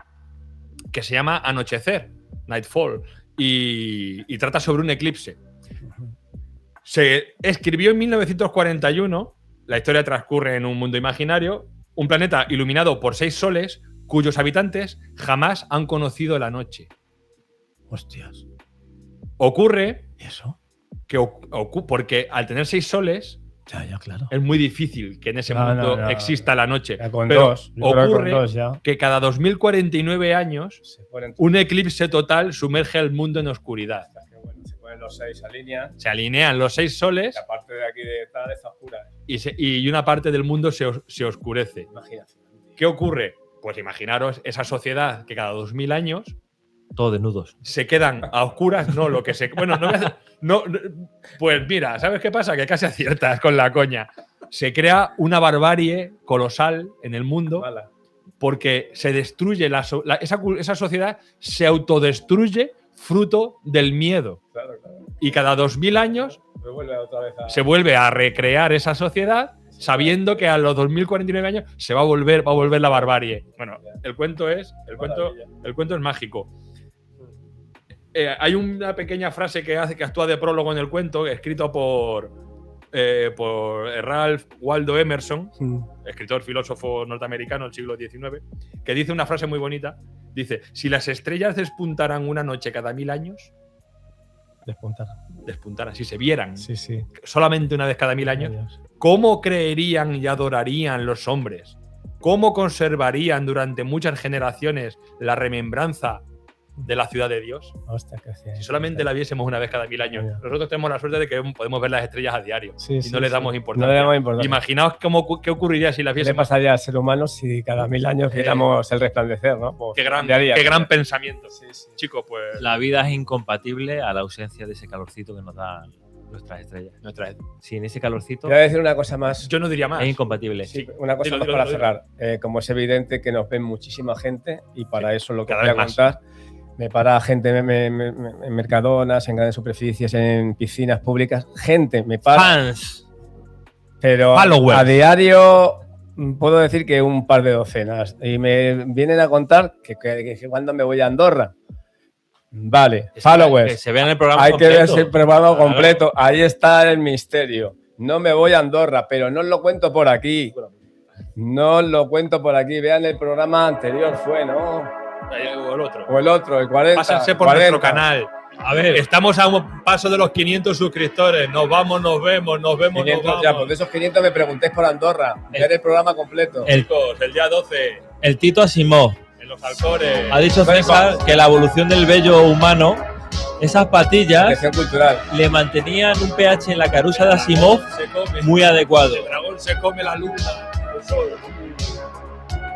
que se llama Anochecer, Nightfall, y trata sobre un eclipse. Se escribió en 1941, la historia transcurre en un mundo imaginario, un planeta iluminado por 6 soles, cuyos habitantes jamás han conocido la noche. Hostias. Ocurre ¿Y eso? porque al tener 6 soles, Ya, claro. es muy difícil que en ese mundo exista la noche. Ya con Pero dos. Yo creo que ocurre con dos ya. que cada 2049 años Se ponen, un eclipse total sumerge al mundo en oscuridad. se ponen los 6 alinean. Se alinean los 6 soles La parte de aquí de tal está oscura. y una parte del mundo se oscurece. Imaginación. ¿Qué ocurre? Pues imaginaros esa sociedad que cada 2000 años todos desnudos. se quedan a oscuras, no lo que se. Bueno, pues mira, ¿sabes qué pasa? Que casi aciertas con la coña. Se crea una barbarie colosal en el mundo porque se destruye esa sociedad, se autodestruye fruto del miedo. Claro. Y cada 2000 años Me vuelve otra vez se vuelve a recrear esa sociedad, sabiendo que a los 2049 años se va a volver la barbarie. Bueno, el cuento es mágico. Hay una pequeña frase que actúa de prólogo en el cuento, escrito por Ralph Waldo Emerson, escritor, filósofo norteamericano del siglo XIX, que dice una frase muy bonita. Dice: si las estrellas despuntaran una noche cada 1000 años, despuntaran, si se vieran solamente una vez cada 1000 años, ¿cómo creerían y adorarían los hombres? ¿Cómo conservarían durante muchas generaciones la remembranza de la ciudad de Dios? Hostia, Si solamente la viésemos una vez cada 1000 años. Nosotros tenemos la suerte de que podemos ver las estrellas a diario y no les damos importancia. No le damos importancia. Imaginaos qué ocurriría si las ¿Qué le viésemos. pasaría al ser humano si cada 1000 años viéramos el resplandecer, ¿no? Pues, Qué gran pensamiento. Sí. Chicos, pues. La vida es incompatible a la ausencia de ese calorcito que nos dan nuestras estrellas. Sin ese calorcito Voy a decir una cosa más. Yo no diría más. es incompatible. Sí, una cosa Dilo, más dilo, para dilo. cerrar. Como es evidente que nos ven muchísima gente, y para eso lo que cada voy a vez más. contar, me para gente en mercadonas, en grandes superficies, en piscinas públicas. Gente me para. Fans. Pero Followers. a diario puedo decir que un par de docenas. Y me vienen a contar que cuando me voy a Andorra. Vale, Que followers. se vean el programa Hay que completo. verse el programa Claro. completo. Ahí está el misterio. No me voy a Andorra, pero no os lo cuento por aquí. No os lo cuento por aquí. Vean el programa anterior, fue, ¿no? O el otro. O el otro, el 40. Pásense por 40. nuestro canal. A ver, estamos a un paso de los 500 suscriptores. Nos vemos. 500, ya, pues de esos 500 me preguntéis por Andorra. Ver el programa completo. Chicos, el día 12, El Tito Asimov en los Alcores. ha dicho César que la evolución del vello humano, esas patillas Gestión cultural. le mantenían un pH en la carusa de Asimov Se come. muy adecuado. El dragón se come la luna. El sol.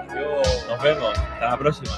Adiós. Nos vemos. Hasta la próxima.